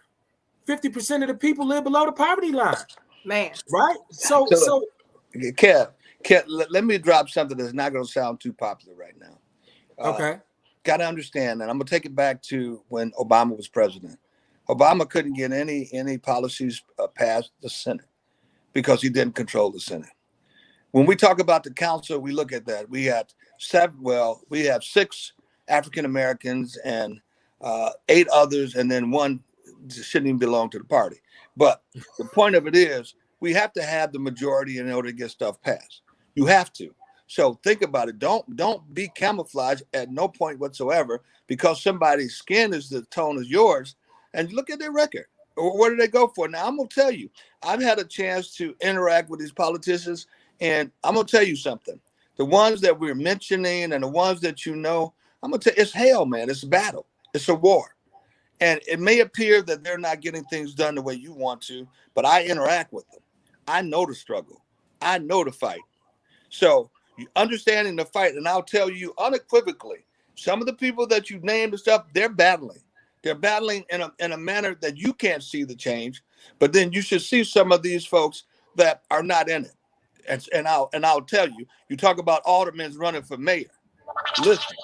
S1: 50% of the people live below the poverty line?
S3: Man.
S1: Right? So
S5: Kev, let me drop something that's not going to sound too popular right now.
S1: Okay.
S5: Got to understand that. I'm going to take it back to when Obama was president. Obama couldn't get any policies passed the Senate because he didn't control the Senate. When we talk about the council, we look at that. We had we have 6 African Americans and 8 others, and then one shouldn't even belong to the party. But the point of it is, we have to have the majority in order to get stuff passed. You have to. So think about it. Don't be camouflaged at no point whatsoever because somebody's skin is the tone as yours. And look at their record. Where do they go for? Now I'm gonna tell you, I've had a chance to interact with these politicians, and I'm gonna tell you something. The ones that we're mentioning and the ones that I'm gonna tell you, it's hell, man. It's a battle. It's a war. And it may appear that they're not getting things done the way you want to, but I interact with them. I know the struggle. I know the fight. So you understanding the fight, and I'll tell you unequivocally, some of the people that you've named and stuff, they're battling. They're battling in a manner that you can't see the change, but then you should see some of these folks that are not in it. And I'll tell you, you talk about aldermen running for mayor. Listen,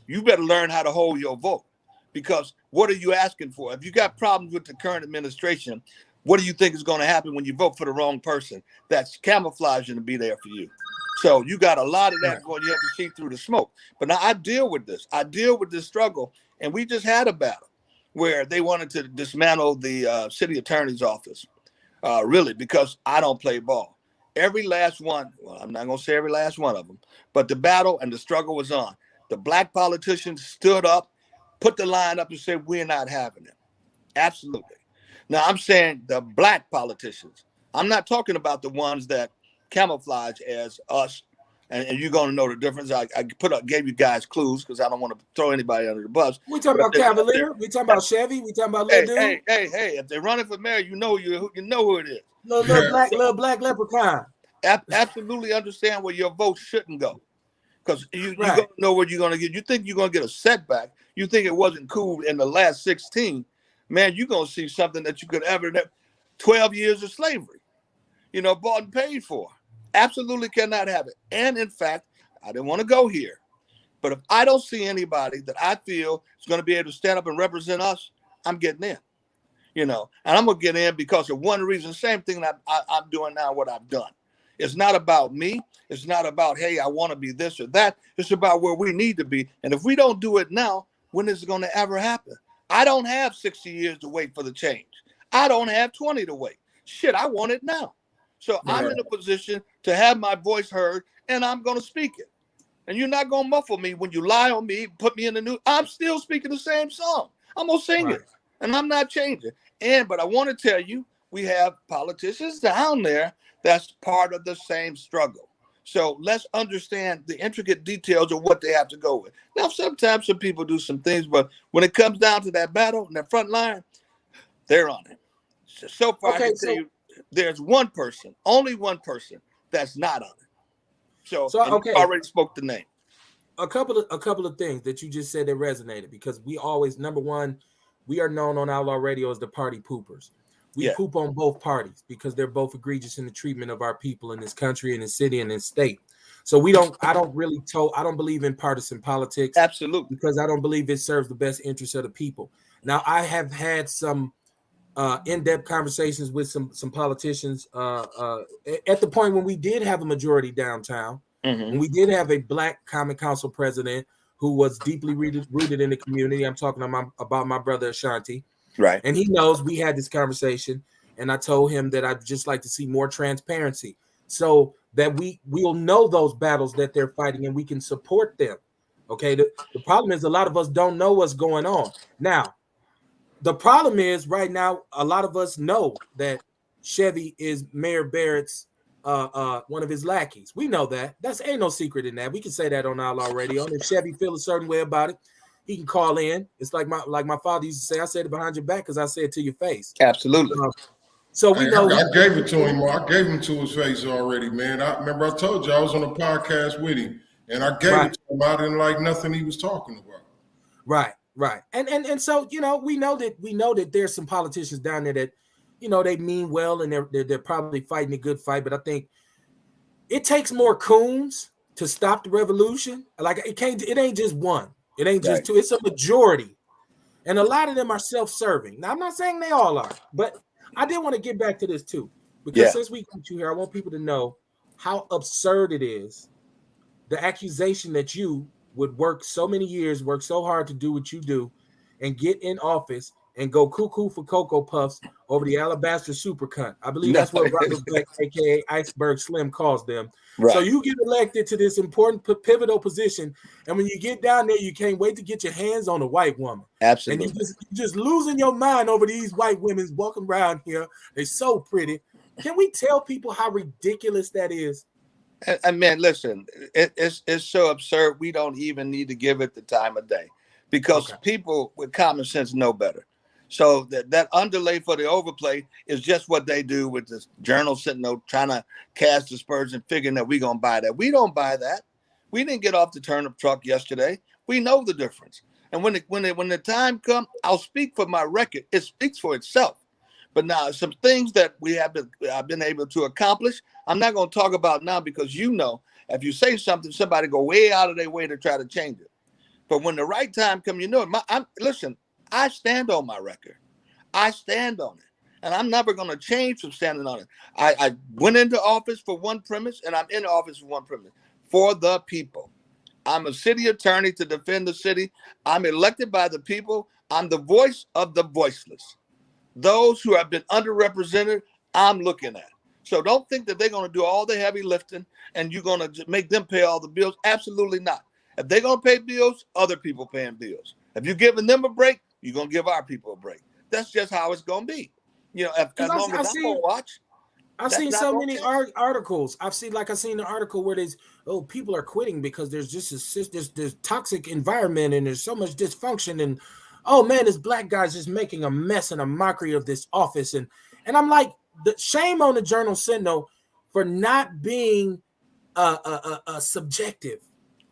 S5: you better learn how to hold your vote, because what are you asking for? If you got problems with the current administration, what do you think is going to happen when you vote for the wrong person that's camouflaging to be there for you? So you got a lot of that going. You have to see through the smoke. But now I deal with this. I deal with this struggle, and we just had a battle where they wanted to dismantle the city attorney's office, really, because I don't play ball. Every last one, well, I'm not going to say every last one of them, but the battle and the struggle was on. The black politicians stood up, put the line up and said, we're not having it. Absolutely. Now, I'm saying the black politicians. I'm not talking about the ones that camouflage as us, and you're going to know the difference. I gave you guys clues because I don't want to throw anybody under the bus.
S1: We talking about Cavalier. We talking about Chevy. We talking about little dude.
S5: Hey! If they're running for mayor, you know who it is.
S1: Little black leprechaun.
S5: Absolutely understand where your vote shouldn't go, because you don't know what you're going to get. You think you're going to get a setback. You think it wasn't cool in the last 16. Man, you're going to see something that you could ever. 12 years of slavery, bought and paid for. Absolutely cannot have it. And in fact, I didn't want to go here, but if I don't see anybody that I feel is going to be able to stand up and represent us, I'm getting in, and I'm going to get in because of one reason, same thing that I'm doing now, what I've done. It's not about me. It's not about, hey, I want to be this or that. It's about where we need to be. And if we don't do it now, when is it going to ever happen? I don't have 60 years to wait for the change. I don't have 20 to wait. Shit, I want it now. So I'm in a position to have my voice heard, and I'm going to speak it. And you're not going to muffle me when you lie on me, put me in the news. I'm still speaking the same song. I'm going to sing it, and I'm not changing. But I want to tell you, we have politicians down there that's part of the same struggle. So let's understand the intricate details of what they have to go with. Now, sometimes some people do some things, but when it comes down to that battle and that front line, they're on it. So far, I can tell you, there's one person, only one person that's not on it. So you already spoke the name.
S1: A couple of things that you just said that resonated, because we always, number one, we are known on Outlaw Radio as the party poopers. We poop on both parties because they're both egregious in the treatment of our people in this country, in this city, and this state. So I don't believe in partisan politics.
S5: Absolutely.
S1: Because I don't believe it serves the best interests of the people. Now, I have had some in-depth conversations with some politicians at the point when we did have a majority downtown, when we did have a black common council president who was deeply rooted in the community. I'm talking about my brother Ashanti.
S5: Right.
S1: And he knows we had this conversation, and I told him that I'd just like to see more transparency so that we will know those battles that they're fighting and we can support them. Okay. The problem is a lot of us don't know what's going on. Now, the problem is right now, a lot of us know that Chevy is Mayor Barrett's one of his lackeys. We know that. Ain't no secret in that. We can say that on Outlaw Radio. And if Chevy feels a certain way about it, he can call in. It's like my father used to say, I said it behind your back because I said it to your face.
S5: Absolutely.
S1: So we know.
S2: I gave it to him. I gave him to his face already, man. I remember I told you I was on a podcast with him, and I gave it to him. I didn't like nothing he was talking about.
S1: Right. And so, we know that there's some politicians down there that, they mean well and they're probably fighting a good fight. But I think it takes more coons to stop the revolution. Like it ain't just one. It ain't just two. It's a majority. And a lot of them are self-serving. Now, I'm not saying they all are, but I did want to get back to this too. Because since we got you here, I want people to know how absurd it is the accusation that you would work so many years, work so hard to do what you do, and get in office and go cuckoo for Cocoa Puffs over the Alabaster Super Cunt. I believe
S5: No.
S1: that's what Robert Beck, aka Iceberg Slim, calls them. So
S5: Right.
S1: you get elected to this important pivotal position, and when you get down there, you can't wait to get your hands on a white woman. And
S5: Absolutely.
S1: you just losing your mind over these white women walking around here. They're so pretty. Can we tell people how ridiculous that is?
S5: And man, listen, it's so absurd. We don't even need to give it the time of day because
S1: Okay.
S5: people with common sense know better. So that underlay for the overplay is just what they do with this Journal Sentinel trying to cast aspersion, figuring that we're gonna buy that. We don't buy that. We didn't get off the turnip truck yesterday. We know the difference. And when the time comes, I'll speak for my record. It speaks for itself. But now some things that I've been able to accomplish, I'm not going to talk about now because if you say something, somebody go way out of their way to try to change it. But when the right time comes, listen, I stand on my record. I stand on it. And I'm never going to change from standing on it. I went into office for one premise, and I'm in office for one premise, for the people. I'm a city attorney to defend the city. I'm elected by the people. I'm the voice of the voiceless. Those who have been underrepresented, I'm looking at. So don't think that they're going to do all the heavy lifting and you're going to make them pay all the bills. Absolutely not. If they're going to pay bills, other people paying bills. If you're giving them a break, you're going to give our people a break. That's just how it's going to be. As long as I'm going to watch.
S1: I've seen so many articles. I've seen an article where people are quitting because there's just this toxic environment and there's so much dysfunction and oh man, this black guy's just making a mess and a mockery of this office and I'm like, the shame on the Journal Sentinel for not being subjective,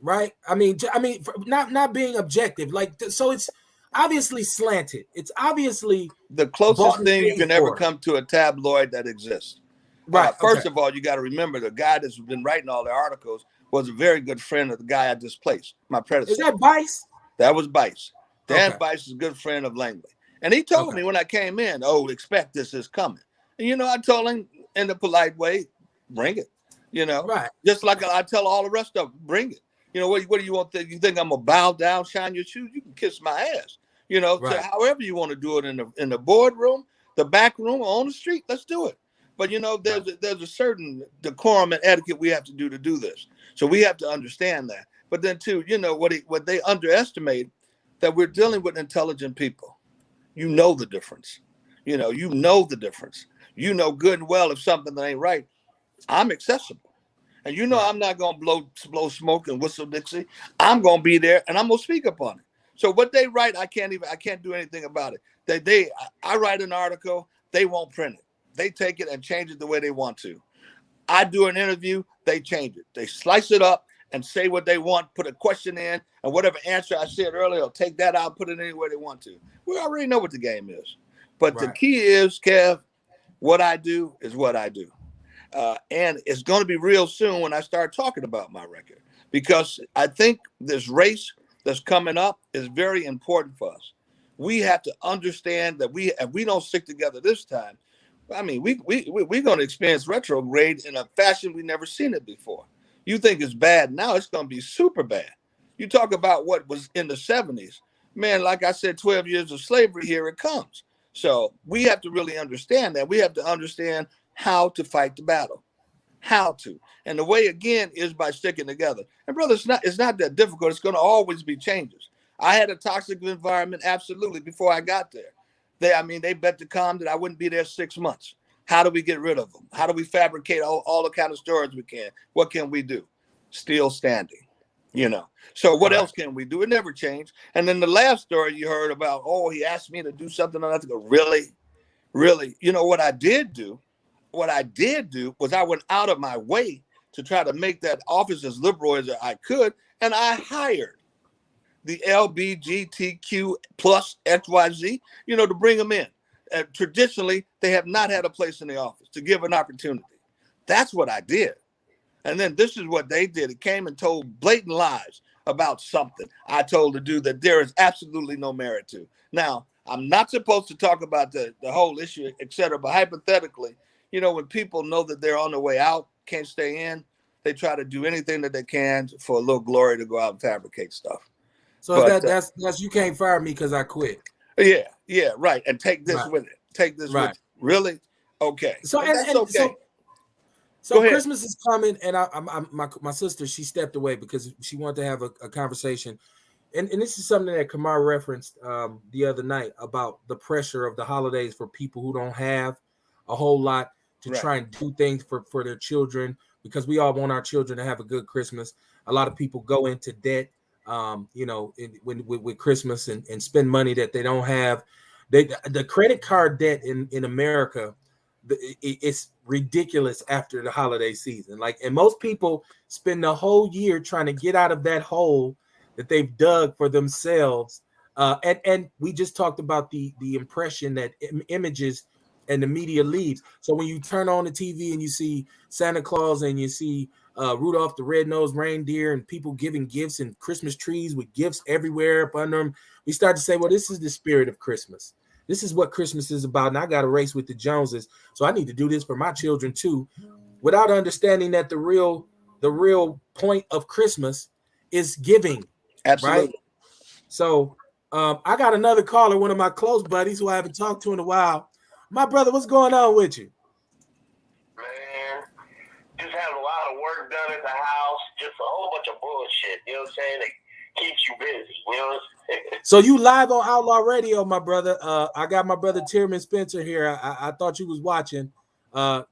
S1: right? I mean, for not being objective. Like so, it's obviously slanted. It's obviously
S5: the closest thing you can ever come to a tabloid that exists.
S1: Right.
S5: First of all, you got to remember the guy that's been writing all the articles was a very good friend of the guy I displaced, my predecessor.
S1: Is that Bice?
S5: That was Bice. Dan Bice is a good friend of Langley. And he told me when I came in, expect this is coming. And, I told him in a polite way, bring it,
S1: Right.
S5: Just like I tell all the rest of them, bring it. What do you want? You think I'm going to bow down, shine your shoes? You can kiss my ass,
S1: Right.
S5: So however you want to do it in the boardroom, the back room, or on the street, let's do it. But, there's a certain decorum and etiquette we have to do this. So we have to understand that. But then, too, what they underestimate, that we're dealing with intelligent people. You know the difference. You know the difference. You know good and well if something that ain't right. I'm accessible. And I'm not going to blow smoke and whistle Dixie. I'm going to be there and I'm going to speak upon it. So what they write, I can't do anything about it. I write an article, they won't print it. They take it and change it the way they want to. I do an interview, they change it. They slice it up and say what they want, put a question in, and whatever answer I said earlier, they'll take that out, put it anywhere they want to. We already know what the game is. But the key is, Kev, what I do is what I do. And it's going to be real soon when I start talking about my record, because I think this race that's coming up is very important for us. We have to understand that if we don't stick together this time, I mean, we're going to experience retrograde in a fashion we've never seen it before. You think it's bad now, it's going to be super bad. You talk about what was in the 70s. Man, like I said, 12 years of slavery, here it comes. So we have to really understand that. We have to understand how to fight the battle. How to. And the way, again, is by sticking together. And, brother, it's not that difficult. It's going to always be changes. I had a toxic environment, absolutely, before I got there. They bet the com that I wouldn't be there 6 months. How do we get rid of them? How do we fabricate all the kind of stories we can? What can we do? Still standing, So what else can we do? It never changed. And then the last story you heard about, he asked me to do something. And I have to go, really? What I did do was I went out of my way to try to make that office as liberal as I could. And I hired the LBGTQ plus XYZ, to bring them in. Traditionally, they have not had a place in the office to give an opportunity. That's what I did. And then this is what they did. It came and told blatant lies about something I told to do that there is absolutely no merit to. Now, I'm not supposed to talk about the whole issue, et cetera, but hypothetically, when people know that they're on their way out, can't stay in, they try to do anything that they can for a little glory to go out and fabricate stuff.
S1: So that's you can't fire me because I quit.
S5: Yeah, right. And take this
S1: Right.
S5: with it. Take this
S1: Right.
S5: with it. Really? Okay.
S1: So
S5: But that's okay.
S1: So Christmas is coming, and my sister, she stepped away because she wanted to have a conversation, and this is something that Kamar referenced the other night about the pressure of the holidays for people who don't have a whole lot to
S5: Right.
S1: try and do things for their children, because we all want our children to have a good Christmas. A lot of people go into debt, with Christmas and spend money that they don't have. The credit card debt in America, it's ridiculous after the holiday season. Like, and most people spend the whole year trying to get out of that hole that they've dug for themselves. And we just talked about the impression that images and the media leaves. So when you turn on the TV and you see Santa Claus and you see Rudolph the Red-Nosed Reindeer and people giving gifts and Christmas trees with gifts everywhere up under them, we start to say, well, this is the spirit of Christmas. This is what Christmas is about, and I got to race with the Joneses, so I need to do this for my children too, without understanding that the real point of Christmas is giving.
S5: Absolutely.
S1: Right? So I got another caller, one of my close buddies who I haven't talked to in a while. My brother, what's going on with you?
S6: Man, just having a lot of work done at the house, just a whole bunch of bullshit. You know what I'm saying? It keeps you busy. You know what I'm saying?
S1: So you live on Outlaw Radio, my brother. I got my brother Tierman Spencer here. I thought you was watching.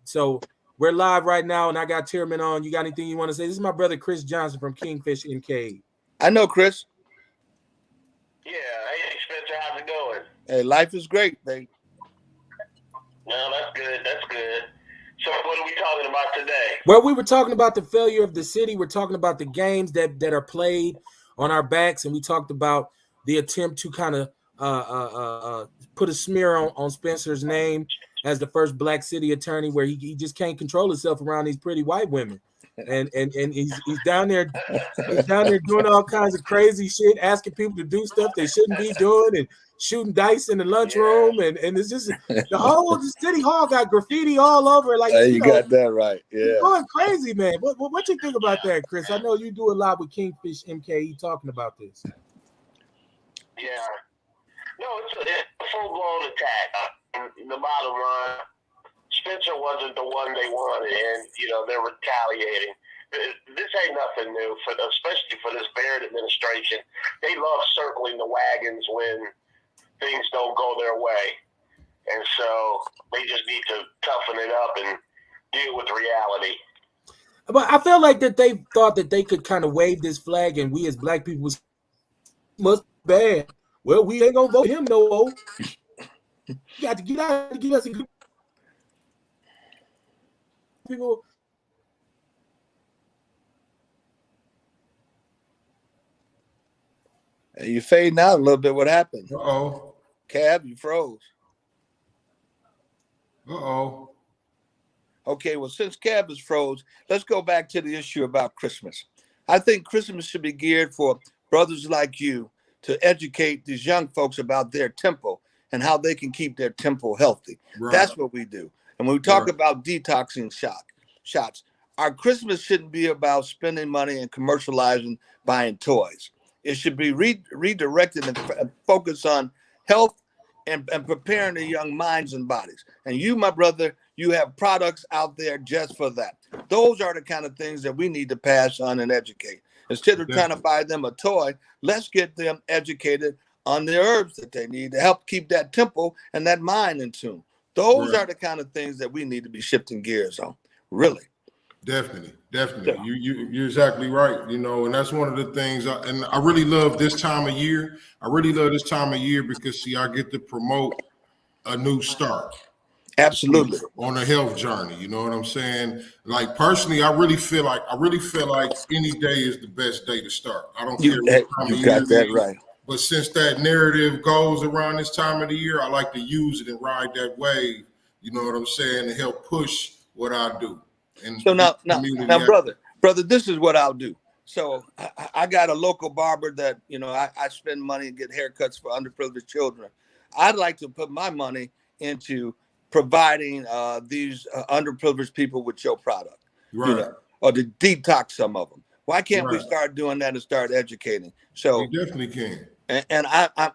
S1: So we're live right now, and I got Tierman on. You got anything you want to say? This is my brother Chris Johnson from Kingfish MK.
S5: I know, Chris.
S6: Yeah. Hey, Spencer, how's it going?
S5: Hey, life is great, babe.
S6: No, that's good. That's good. So what are we talking about today?
S1: Well, we were talking about the failure of the city. We're talking about the games that are played on our backs, and we talked about the attempt to kind of put a smear on Spencer's name as the first black city attorney, where he just can't control himself around these pretty white women, and he's down there doing all kinds of crazy shit, asking people to do stuff they shouldn't be doing, and shooting dice in the lunchroom, and it's just the whole city hall got graffiti all over. Like,
S5: you got that right. Yeah,
S1: going crazy, man. What you think about that, Chris? I know you do a lot with Kingfish MKE talking about this.
S6: Yeah. No, it's a full-blown attack. In the bottom line, Spencer wasn't the one they wanted, and, they're retaliating. This ain't nothing new, especially for this Barrett administration. They love circling the wagons when things don't go their way. And so they just need to toughen it up and deal with reality.
S1: But I feel like that they thought that they could kind of wave this flag, and we as black people must be bad. Well, we ain't gonna vote him no more. You got to get out and give us a good people.
S5: You fading out a little bit. What happened?
S2: Uh-oh.
S5: Cab, you froze.
S2: Uh-oh.
S5: Okay, well, since Cab is froze, let's go back to the issue about Christmas. I think Christmas should be geared for brothers like you to educate these young folks about their temple and how they can keep their temple healthy. Right. That's what we do. And when we talk about detoxing shots, our Christmas shouldn't be about spending money and commercializing buying toys. It should be redirected and focus on health and preparing the young minds and bodies. And you, my brother, you have products out there just for that. Those are the kind of things that we need to pass on and educate. Instead of trying to buy them a toy, let's get them educated on the herbs that they need to help keep that temple and that mind in tune. Those are the kind of things that we need to be shifting gears on, really.
S2: Definitely. Yeah. You're exactly right. And that's one of the things. And I really love this time of year. Because, see, I get to promote a new start.
S5: Absolutely.
S2: On a health journey. You know what I'm saying? Like, personally, I really feel like any day is the best day to start. I don't care what time of year. You got that right. But since that narrative goes around this time of the year, I like to use it and ride that wave. You know what I'm saying? To help push what I do. And
S5: so now, brother, this is what I'll do. So I got a local barber that, I spend money and get haircuts for underprivileged children. I'd like to put my money into providing these underprivileged people with your product. Right. or to detox some of them. Why can't we
S2: Right.
S5: start doing that and start educating?
S2: We
S5: So,
S2: definitely can.
S5: and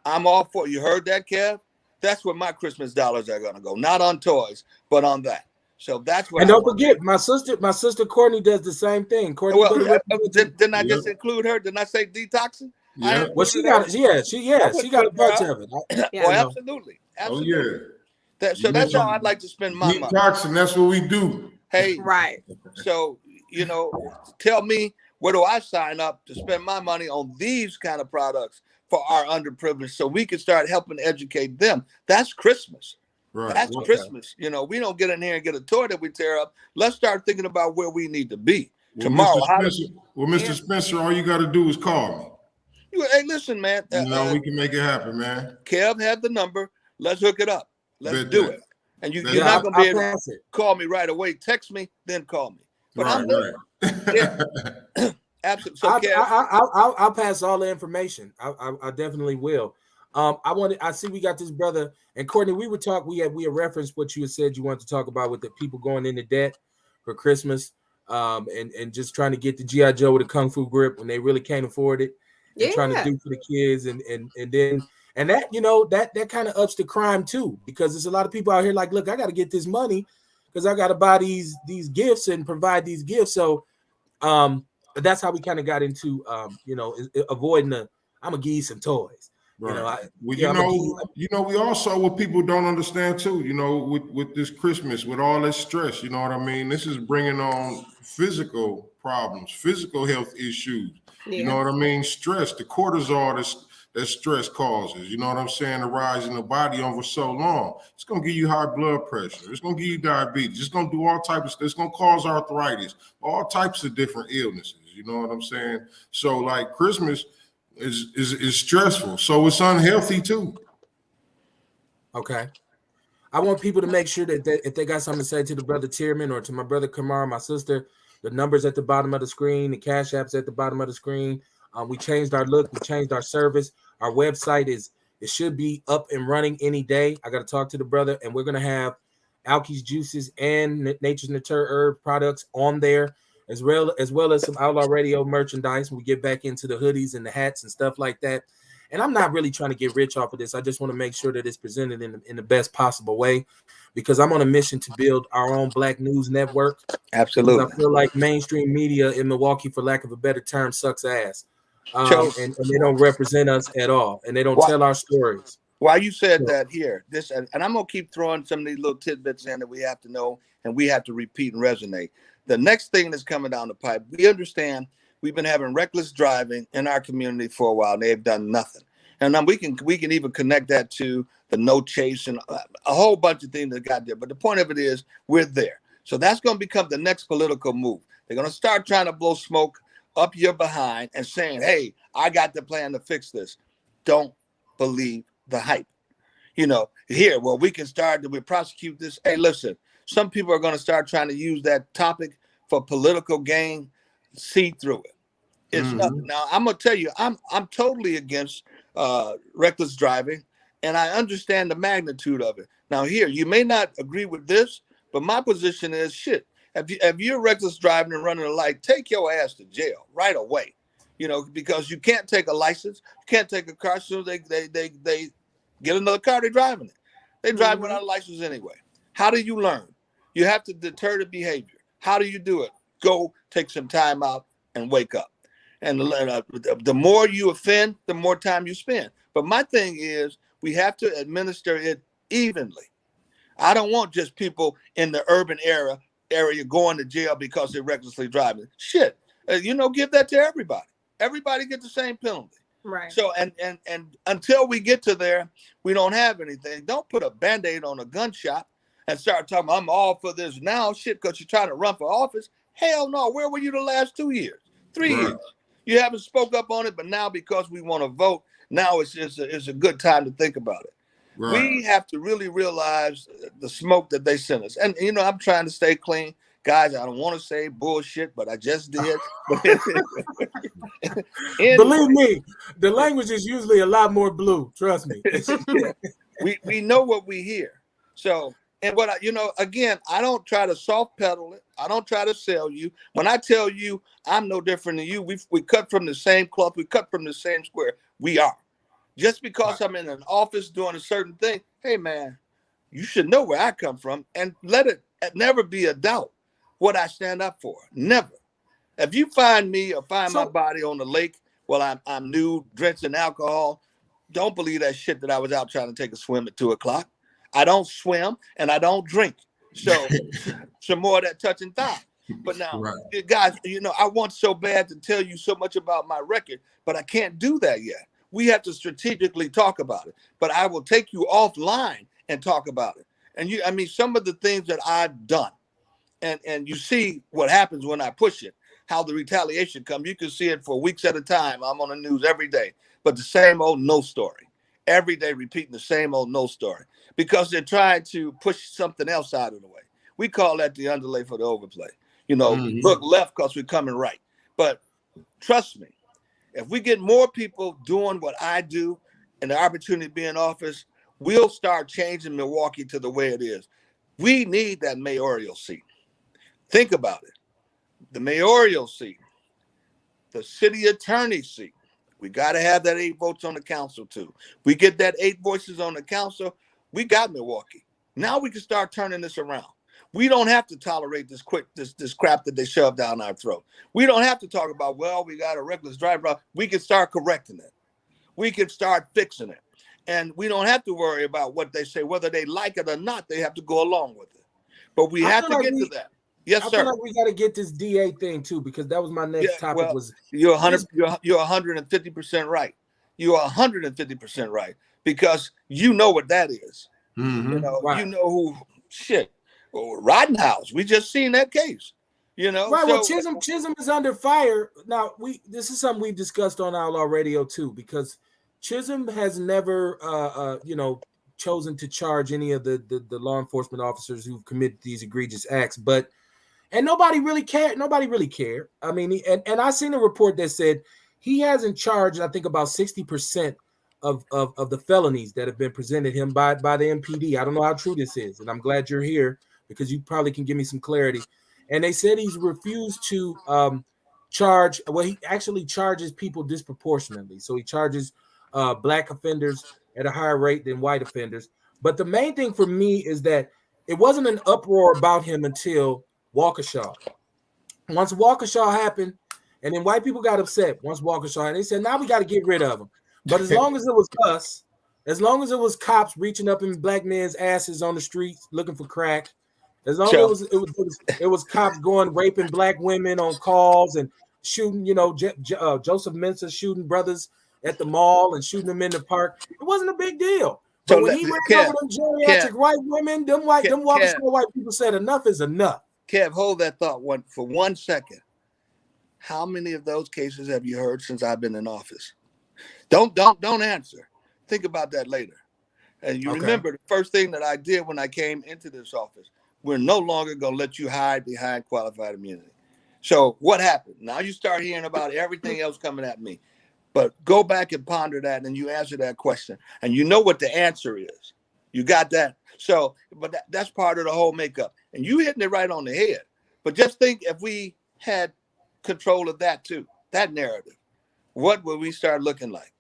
S5: I'm all for, you heard that, Kev? That's where my Christmas dollars are going to go, not on toys, but on that. So that's what
S1: And
S5: I
S1: don't
S5: want.
S1: forget, my sister Courtney does the same thing. Courtney,
S5: Well,
S1: better represent you.
S5: didn't I
S2: Yep.
S5: just include her? Didn't I say detoxing? I
S2: Yep.
S1: Well, she
S5: included
S1: got
S5: her.
S1: it.
S5: I
S1: She
S5: wouldn't
S1: got a
S5: put her
S1: bunch
S5: out.
S1: of it.
S3: Yeah.
S5: Well,
S1: You know.
S5: absolutely,
S2: Oh
S5: absolutely.
S2: yeah.
S5: So
S2: You
S5: that's how
S2: mentioned
S5: I'd like to spend my money.
S2: detoxing. That's what we do.
S5: Hey,
S3: Right.
S5: so tell me, where do I sign up to spend my money on these kind of products for our underprivileged, so we can start helping educate them? That's Christmas.
S2: Right.
S5: That's
S2: Well,
S5: Christmas. We don't get in here and get a toy that we tear up. Let's start thinking about where we need to be
S2: well,
S5: tomorrow.
S2: Mr. Spencer, all you got to do is call
S5: Hey, listen, man.
S2: me. We can make it happen, man.
S5: Kev had the number. Let's hook it up. Let's
S2: Bet
S5: do
S2: that.
S5: it. And you're
S2: Bet
S1: Yeah,
S5: not going to be
S1: I'll
S5: able to
S1: pass it.
S5: call me right away. Text me, then call me. But I'm there.
S2: Right.
S5: Absolutely. So, Kev,
S1: I'll pass all the information. I definitely will. I see we got this brother and Courtney. We had referenced what you had said you wanted to talk about with the people going into debt for Christmas, and just trying to get the GI Joe with a kung fu grip when they really can't afford it, and trying to do for the kids, and then that that kind of ups the crime too, because there's a lot of people out here like, look, I got to get this money because I got to buy these gifts and provide these gifts. So that's how we kind of got into avoiding the I'm gonna give you some toys.
S2: Right. We also, what people don't understand too, with this Christmas, with all this stress, you know what I mean? This is bringing on physical problems, physical health issues.
S3: Yeah.
S2: You know what I mean? Stress, the cortisol that stress causes, you know what I'm saying? The rise in the body over so long. It's going to give you high blood pressure. It's going to give you diabetes. It's going to do all types of stuff. It's going to cause arthritis, all types of different illnesses. You know what I'm saying? So like Christmas is stressful. So it's unhealthy too.
S1: Okay. I want people to make sure that if they got something to say to the brother Tierman or to my brother Kamar, my sister, the numbers at the bottom of the screen, the cash apps at the bottom of the screen. We changed our look. We changed our service. Our website it should be up and running any day. I got to talk to the brother, and we're going to have Alky's juices and Nature's Nature herb products on there, as well as some Outlaw Radio merchandise. We get back into the hoodies and the hats and stuff like that. And I'm not really trying to get rich off of this. I just want to make sure that it's presented in the best possible way, because I'm on a mission to build our own Black news network.
S5: Absolutely.
S1: I feel like mainstream media in Milwaukee, for lack of a better term, sucks ass. And they don't represent us at all. And they don't tell our stories.
S5: Why you said that here, and I'm going to keep throwing some of these little tidbits in that we have to know and we have to repeat and resonate. The next thing that's coming down the pipe, we understand we've been having reckless driving in our community for a while, and they've done nothing. And we can even connect that to the no chase and a whole bunch of things that got there. But the point of it is we're there. So that's going to become the next political move. They're going to start trying to blow smoke up your behind and saying, hey, I got the plan to fix this. Don't believe the hype. We can start, we prosecute this. Hey, listen, some people are going to start trying to use that topic for political gain. See through it. It's nothing. Now, I'm going to tell you, I'm totally against reckless driving, and I understand the magnitude of it. Now, here, you may not agree with this, but my position is, shit, if you're reckless driving and running a light, take your ass to jail right away. Because you can't take a license, you can't take a car. As soon as they get another car, they're driving it. They drive without a license anyway. How do you learn? You have to deter the behavior. How do you do it? Go take some time out and wake up. And the more you offend, the more time you spend. But my thing is, we have to administer it evenly. I don't want just people in the urban area going to jail because they're recklessly driving. Shit, give that to everybody. Everybody get the same penalty.
S3: Right.
S5: So and until we get to there, we don't have anything. Don't put a Band-Aid on a gunshot and start talking, I'm all for this now, shit, because you're trying to run for office. Hell no. Where were you the last 2 years, 3 years? You haven't spoke up on it, but now because we want to vote, now it's a good time to think about it. Right. We have to really realize the smoke that they sent us. And, I'm trying to stay clean. Guys, I don't want to say bullshit, but I just did.
S1: Anyway, believe me, the language is usually a lot more blue. Trust me.
S5: We know what we hear. So And what again, I don't try to soft pedal it. I don't try to sell you. When I tell you I'm no different than you, we cut from the same cloth, we cut from the same square. We are. Just because I'm in an office doing a certain thing, hey man, you should know where I come from, and let it never be a doubt what I stand up for. Never. If you find me or find my body on the lake while I'm nude, drenched in alcohol, don't believe that shit that I was out trying to take a swim at 2:00. I don't swim and I don't drink. So some more of that touch and thigh. But now, guys, I want so bad to tell you so much about my record, but I can't do that yet. We have to strategically talk about it. But I will take you offline and talk about it. And some of the things that I've done, and you see what happens when I push it, how the retaliation comes. You can see it for weeks at a time. I'm on the news every day, but the same old no story. Every day repeating the same old no story because they're trying to push something else out of the way. We call that the underlay for the overplay. Look left because we're coming right. But trust me, if we get more people doing what I do and the opportunity to be in office, we'll start changing Milwaukee to the way it is. We need that mayoral seat. Think about it. The mayoral seat, the city attorney seat. We got to have that 8 votes on the council too. We get that 8 voices on the council, we got Milwaukee. Now we can start turning this around. We don't have to tolerate this crap that they shove down our throat. We don't have to talk about, well, we got a reckless driver. We can start correcting it. We can start fixing it. And we don't have to worry about what they say, whether they like it or not. They have to go along with it. But we have to get to that. Yes, sir.
S1: I feel like we got to get this DA thing too, because that was my next topic.
S5: Well, you're 150% right. You're 150% right because you know what that is.
S2: Mm-hmm.
S5: You know who Rittenhouse. We just seen that case.
S1: Right. Well, Chisholm is under fire now. This is something we've discussed on Outlaw Radio too, because Chisholm has never, chosen to charge any of the law enforcement officers who've committed these egregious acts, and nobody really cared. Nobody really cared. I mean, and I seen a report that said he hasn't charged, I think, about 60% of the felonies that have been presented him by the MPD. I don't know how true this is, and I'm glad you're here because you probably can give me some clarity. And they said he's refused to charge. Well, he actually charges people disproportionately. So he charges black offenders at a higher rate than white offenders. But the main thing for me is that it wasn't an uproar about him until Waukesha. Once Waukesha happened, and then white people got upset once Waukesha, and they said, now we got to get rid of him. But as long as it was us, as long as it was cops reaching up in black men's asses on the streets looking for crack, as long as it was cops going raping black women on calls and shooting, Joseph Mensah shooting brothers at the mall and shooting them in the park, it wasn't a big deal. But when he ran over them geriatric white women, them Waukesha white people said enough is enough.
S5: Kev, hold that thought for 1 second. How many of those cases have you heard since I've been in office? Don't answer. Think about that later. And you remember the first thing that I did when I came into this office, we're no longer going to let you hide behind qualified immunity. So what happened? Now you start hearing about everything else coming at me. But go back and ponder that and you answer that question. And you know what the answer is. You got that? So, but that's part of the whole makeup. And you hitting it right on the head. But just think if we had control of that too, that narrative, what would we start looking like?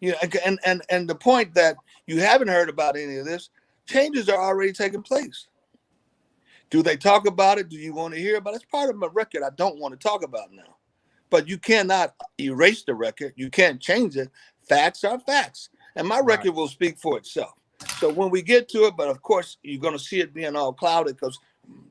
S5: And the point that you haven't heard about any of this, changes are already taking place. Do they talk about it? Do you want to hear about it? It's part of my record I don't want to talk about now. But you cannot erase the record. You can't change it. Facts are facts. And my record will speak for itself. So when we get to it, but of course, you're going to see it being all clouded because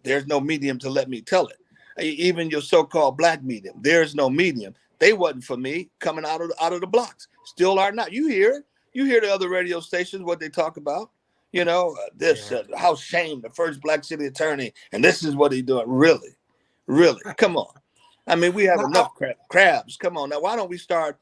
S5: there's no medium to let me tell it. Even your so-called black medium, there's no medium. They wasn't for me coming out of the blocks. Still are not. You hear it. You hear the other radio stations, what they talk about. How shame, the first black city attorney, and this is what he's doing. Really? Come on. I mean, we have enough crabs. Come on. Now, why don't we start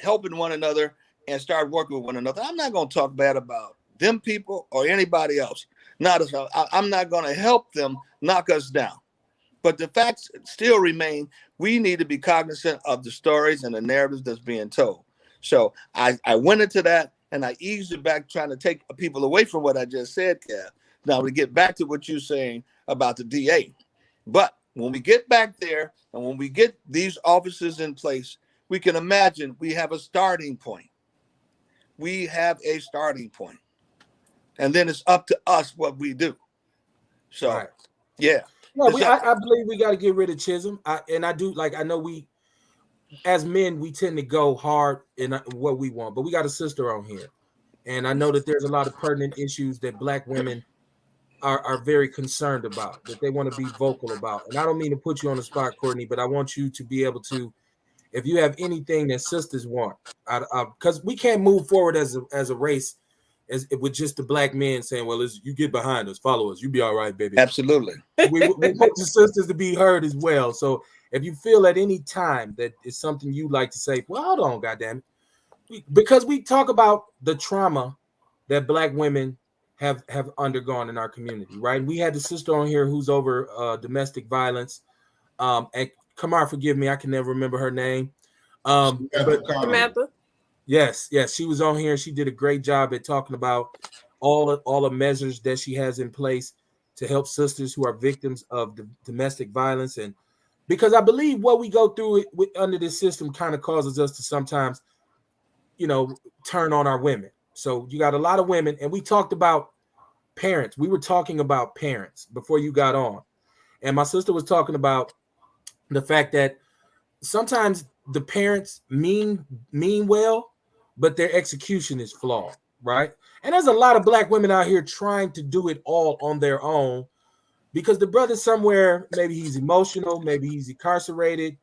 S5: helping one another and start working with one another? I'm not going to talk bad about them people or anybody else. I'm not going to help them knock us down. But the facts still remain. We need to be cognizant of the stories and the narratives that's being told. So I went into that and I eased it back trying to take people away from what I just said, Kev. Now, to get back to what you're saying about the DA, but when we get back there and when we get these officers in place, we can imagine we have a starting point. We have a starting point. And then it's up to us what we do. So,
S1: Right.
S5: yeah.
S1: No, I believe we got to get rid of Chisholm. I do, like, I know we, as men, we tend to go hard in what we want, but we got a sister on here. And I know that there's a lot of pertinent issues that Black women are very concerned about, that they want to be vocal about. And I don't mean to put you on the spot, Courtney, but I want you to be able to, if you have anything that sisters want, because we can't move forward as a race with just the Black men saying, well, you get behind us, follow us, you be all right, baby.
S5: Absolutely.
S1: We want the sisters to be heard as well. So if you feel at any time that it's something you like to say, well, hold on, goddamn it. Because we talk about the trauma that Black women have undergone in our community, right? We had the sister on here who's over domestic violence. And Kamar, forgive me, I can never remember her name. But
S3: Samantha.
S1: Yes, she was on here. She did a great job at talking about all the measures that she has in place to help sisters who are victims of domestic violence. And because I believe what we go through under this system kind of causes us to sometimes, turn on our women. So you got a lot of women, and we talked about parents. We were talking about parents before you got on. And my sister was talking about the fact that sometimes the parents mean well, but their execution is flawed, right? And there's a lot of Black women out here trying to do it all on their own because the brother's somewhere, maybe he's emotional, maybe he's incarcerated,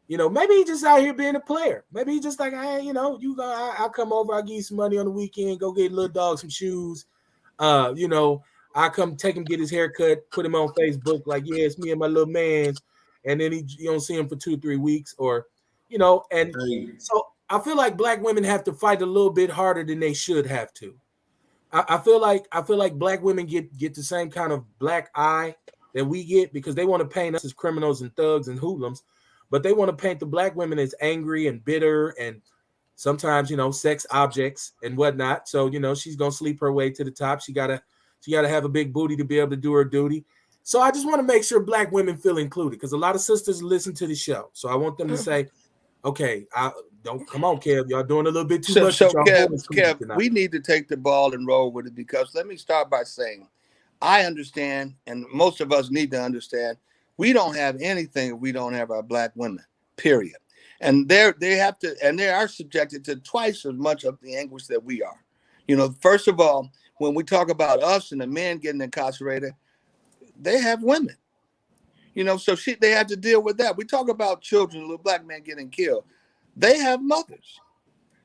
S1: maybe he's just out here being a player. Maybe he's just like, hey, I'll come over, I'll give you some money on the weekend, go get little dog some shoes. I come take him, get his hair cut, put him on Facebook, like, yeah, it's me and my little man's. And then you don't see him for 2-3 weeks, or, and so I feel like Black women have to fight a little bit harder than they should have to. I feel like Black women get the same kind of black eye that we get because they want to paint us as criminals and thugs and hoodlums, but they want to paint the Black women as angry and bitter and sometimes, sex objects and whatnot. So, she's gonna sleep her way to the top. She gotta have a big booty to be able to do her duty. So I just want to make sure Black women feel included because a lot of sisters listen to the show. So I want them to say, okay, come on, Kev, y'all doing a little bit too much.
S5: So Kev, we need to take the ball and roll with it because let me start by saying, I understand, and most of us need to understand, we don't have anything if we don't have our Black women, period. And they are subjected to twice as much of the anguish that we are. First of all, when we talk about us and the men getting incarcerated, they have women, so they have to deal with that. We talk about children, little Black men getting killed. They have mothers.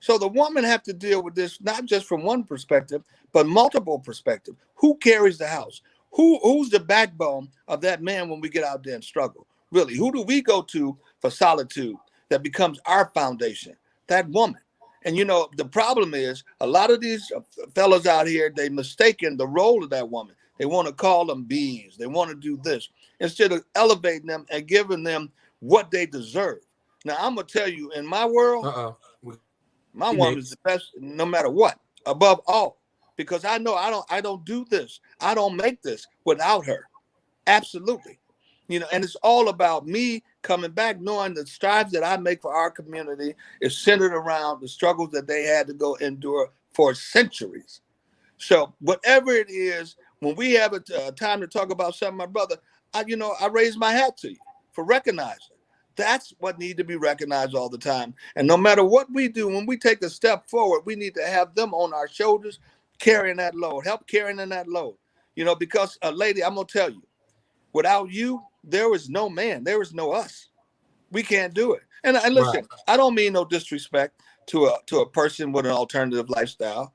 S5: So the woman have to deal with this, not just from one perspective, but multiple perspectives. Who carries the house? Who's the backbone of that man when we get out there and struggle? Really, who do we go to for solitude that becomes our foundation? That woman. And, the problem is a lot of these fellas out here, they mistaken the role of that woman. They want to call them bees. They want to do this instead of elevating them and giving them what they deserve. Now, I'm going to tell you, in my world, my woman is the best no matter what, above all, because I know I don't do this. I don't make this without her. Absolutely. And it's all about me coming back, knowing the strides that I make for our community is centered around the struggles that they had to go endure for centuries. So whatever it is, when we have a time to talk about something, my brother, I raise my hat to you for recognizing. That's what needs to be recognized all the time. And no matter what we do, when we take a step forward, we need to have them on our shoulders, carrying that load, help carrying in that load. Because lady, I'm going to tell you, without you, there is no man, there is no us. We can't do it. And listen, right. I don't mean no disrespect to a person with an alternative lifestyle,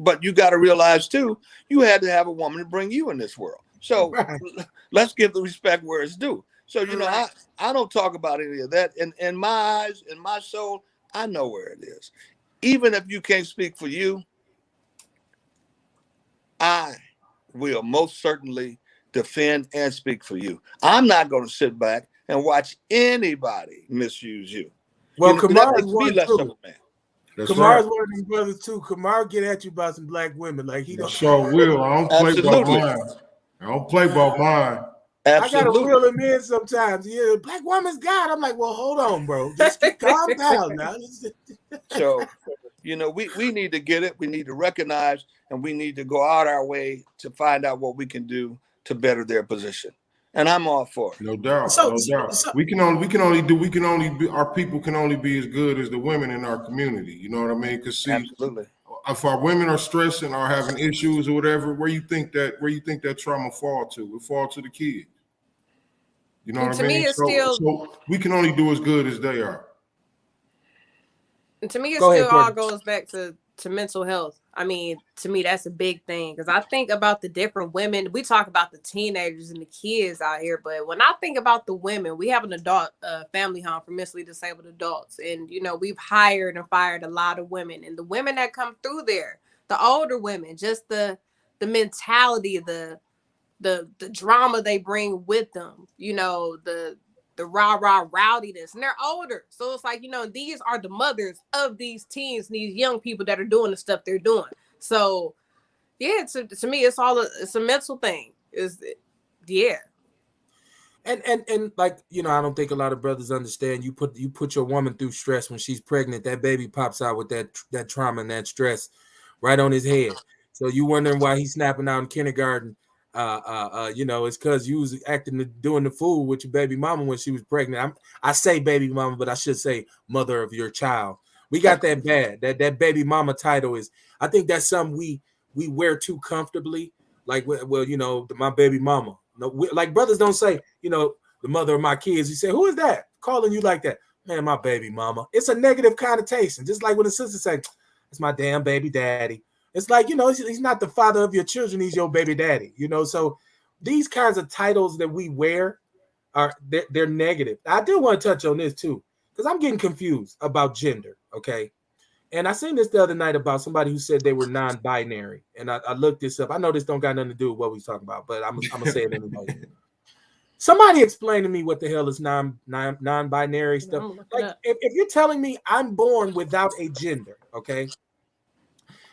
S5: but you got to realize too, you had to have a woman to bring you in this world. So right. Let's give the respect where it's due. So, I don't talk about any of that. And in my eyes, in my soul, I know where it is. Even if you can't speak for you, I will most certainly defend and speak for you. I'm not going to sit back and watch anybody misuse you.
S1: Well, Kamar is
S5: one less of a man.
S2: That's
S1: Kamar's
S2: right.
S1: one of them brothers too. Kamar get at you about some black women like he
S2: I
S1: don't.
S2: sure will. I don't play about
S5: Absolutely.
S2: mine. I don't play about mine.
S1: I gotta
S5: Absolutely.
S1: reel him in sometimes. Yeah, black woman's God. I'm like, well, hold on, bro. Just calm down now.
S5: So, we need to get it. We need to recognize, and we need to go out our way to find out what we can do to better their position. And I'm all for it.
S2: No doubt.
S1: So-
S2: No doubt.
S1: so-
S2: We can only be, our people can only be as good as the women in our community. You know what I mean? Because see,
S5: Absolutely.
S2: if our women are stressing or having issues or whatever, where you think that trauma fall to? It fall to the kids. You know
S3: And
S2: what
S3: to
S2: I
S3: me,
S2: mean?
S3: it's
S2: So
S3: still
S2: we can only do as good as they are.
S3: to me, it
S1: Go ahead,
S3: still all
S1: Courtney.
S3: goes back to mental health. I mean, to me, that's a big thing because I think about the different women. We talk about the teenagers and the kids out here, but when I think about the women, we have an adult family home for mentally disabled adults, and we've hired and fired a lot of women, and the women that come through there, the older women, just the mentality, the drama they bring with them, the rah rowdiness, and they're older, so it's like these are the mothers of these teens, these young people that are doing the stuff they're doing. So yeah, to me, it's a mental thing. Yeah.
S1: And like I don't think a lot of brothers understand. You put your woman through stress when she's pregnant. That baby pops out with that trauma and that stress right on his head. So you wondering why he's snapping out in kindergarten. It's because you was doing the fool with your baby mama when she was pregnant. I say baby mama, but I should say mother of your child. We got that bad. That baby mama title is. I think that's something we wear too comfortably. Like, well, my baby mama. No, like brothers don't say, the mother of my kids. You say, who is that calling you like that? Man, my baby mama. It's a negative connotation. Just like when the sister say, it's my damn baby daddy. It's like, he's not the father of your children. He's your baby daddy, So these kinds of titles that we wear they're negative. I do want to touch on this too, because I'm getting confused about gender. Okay. And I seen this the other night about somebody who said they were non-binary. And I looked this up. I know this don't got nothing to do with what we talking about, but I'm gonna say it anyway. Somebody explain to me what the hell is non-binary stuff. Like if you're telling me I'm born without a gender, okay?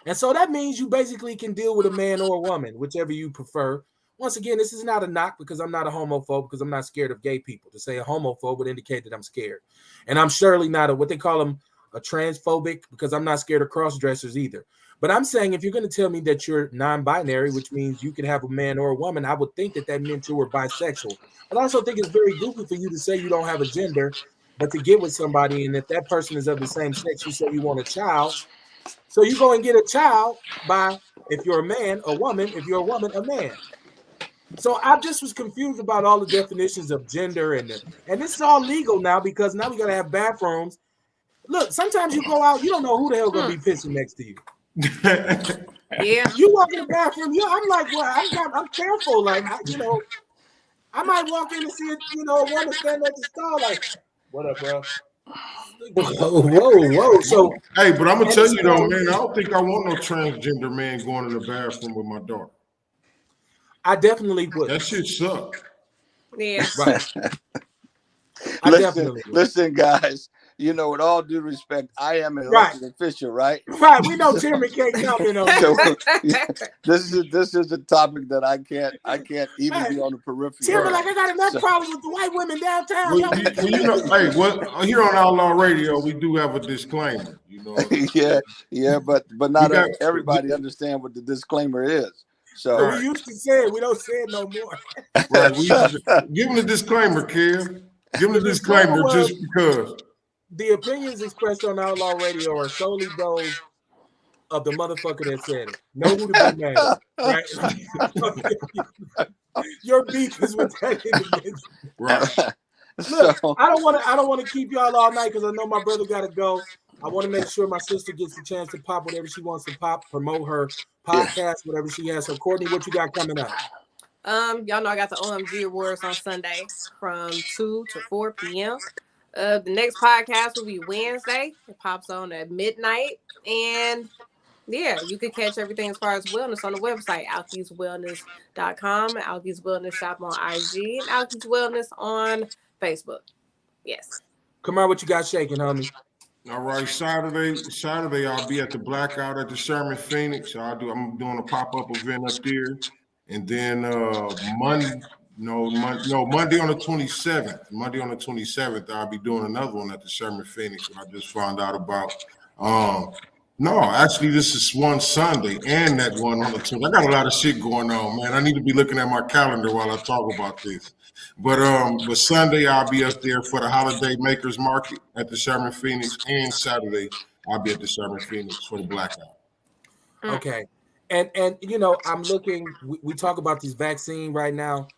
S1: And so that means you basically can deal with a man or a woman, whichever you prefer. Once again, this is not a knock because I'm not a homophobe, because I'm not scared of gay people. To say a homophobe would indicate that I'm scared. And I'm surely not what they call them, a transphobic, because I'm not scared of cross-dressers either. But I'm saying if you're going to tell me that you're non-binary, which means you can have a man or a woman, I would think that meant you were bisexual. But I also think it's very goofy for you to say you don't have a gender, but to get with somebody, and if that person is of the same sex, you say you want a child. So you go and get a child by, if you're a man, a woman, if you're a woman, a man. So I just was confused about all the definitions of gender and this is all legal now because now we got to have bathrooms. Look, sometimes you go out, you don't know who the hell gonna be pissing next to you.
S3: Yeah.
S1: You walk in the bathroom, I'm like, well, I'm careful. Like, I might walk in and see a woman standing at the stall, like, what up, bro? Whoa. So,
S2: hey, but I'm gonna tell you though, man, I don't think I want no transgender man going in the bathroom with my daughter.
S1: I definitely would.
S2: That shit suck.
S3: Yeah.
S1: Right.
S5: Listen, guys. With all due respect, I am an elected official, right?
S1: Right. We know Timmy can't comment on
S5: that. So this is a topic that I can't even be on the periphery.
S1: Timmy, like I got enough problems with the white women downtown.
S2: Hey, here on Outlaw Radio, we do have a disclaimer.
S5: Yeah, but not everybody understand what the disclaimer is. So
S1: we used to say it, we don't say it no more.
S2: Right. Give them the disclaimer, Kev. Give them the disclaimer just because.
S1: The opinions expressed on Outlaw Radio are solely those of the motherfucker that said it. Know who to be mad, right? Your beef is with that individual.
S2: Right.
S1: Look, I don't want to keep y'all all night because I know my brother got to go. I want to make sure my sister gets a chance to pop whatever she wants to pop, promote her podcast, whatever she has. So, Courtney, what you got coming up?
S3: Y'all know I got the OMG Awards on Sunday from 2 to 4 p.m. The next podcast will be Wednesday. It pops on at midnight. And yeah, you can catch everything as far as wellness on the website, alkieswellness.com, Alkies Wellness Shop on IG, and Alkies Wellness on Facebook. Yes.
S1: Come on, what you got shaking, homie?
S2: All right, Saturday I'll be at the Blackout at the Sherman Phoenix. I'm doing a pop-up event up there, and then Monday on the 27th. Monday on the 27th, I'll be doing another one at the Sherman Phoenix. What I just found out about. No, actually, this is one Sunday and that one on the 20th. I got a lot of shit going on, man. I need to be looking at my calendar while I talk about this. But Sunday I'll be up there for the Holiday Makers Market at the Sherman Phoenix, and Saturday I'll be at the Sherman Phoenix for the Blackout.
S1: Okay, and I'm looking. We talk about this vaccine right now.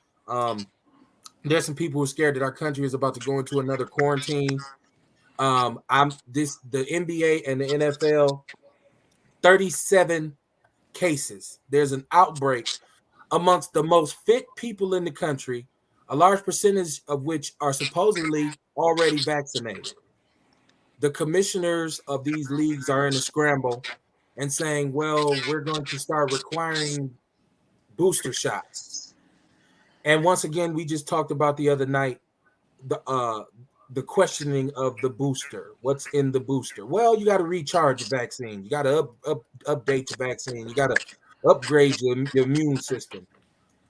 S1: There's some people who are scared that our country is about to go into another quarantine. The NBA and the NFL, 37 cases. There's an outbreak amongst the most fit people in the country, a large percentage of which are supposedly already vaccinated. The commissioners of these leagues are in a scramble and saying, well, we're going to start requiring booster shots. And once again, we just talked about the other night the questioning of the booster. What's in the booster? Well, you got to recharge your vaccine. You got to update your vaccine. You got to upgrade your immune system.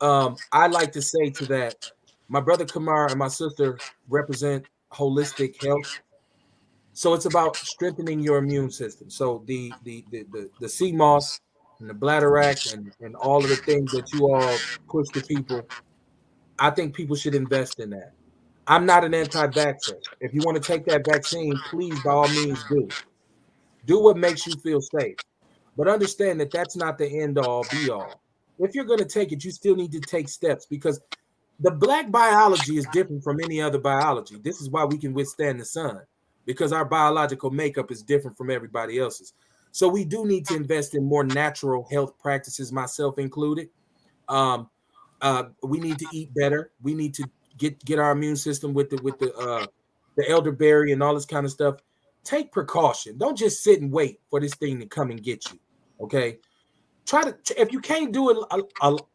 S1: I like to say to that, my brother Kamar and my sister represent holistic health. So it's about strengthening your immune system. So the sea moss and the bladderwrack and all of the things that you all push to people, I think people should invest in that. I'm not an anti-vaxxer. If you want to take that vaccine, please, by all means, do. Do what makes you feel safe. But understand that that's not the end all, be all. If you're going to take it, you still need to take steps because the black biology is different from any other biology. This is why we can withstand the sun, because our biological makeup is different from everybody else's. So we do need to invest in more natural health practices, myself included. We need to eat better. We need to get our immune system with the elderberry and all this kind of stuff. Take precaution. Don't just sit and wait for this thing to come and get you. Okay. Try to, if you can't do it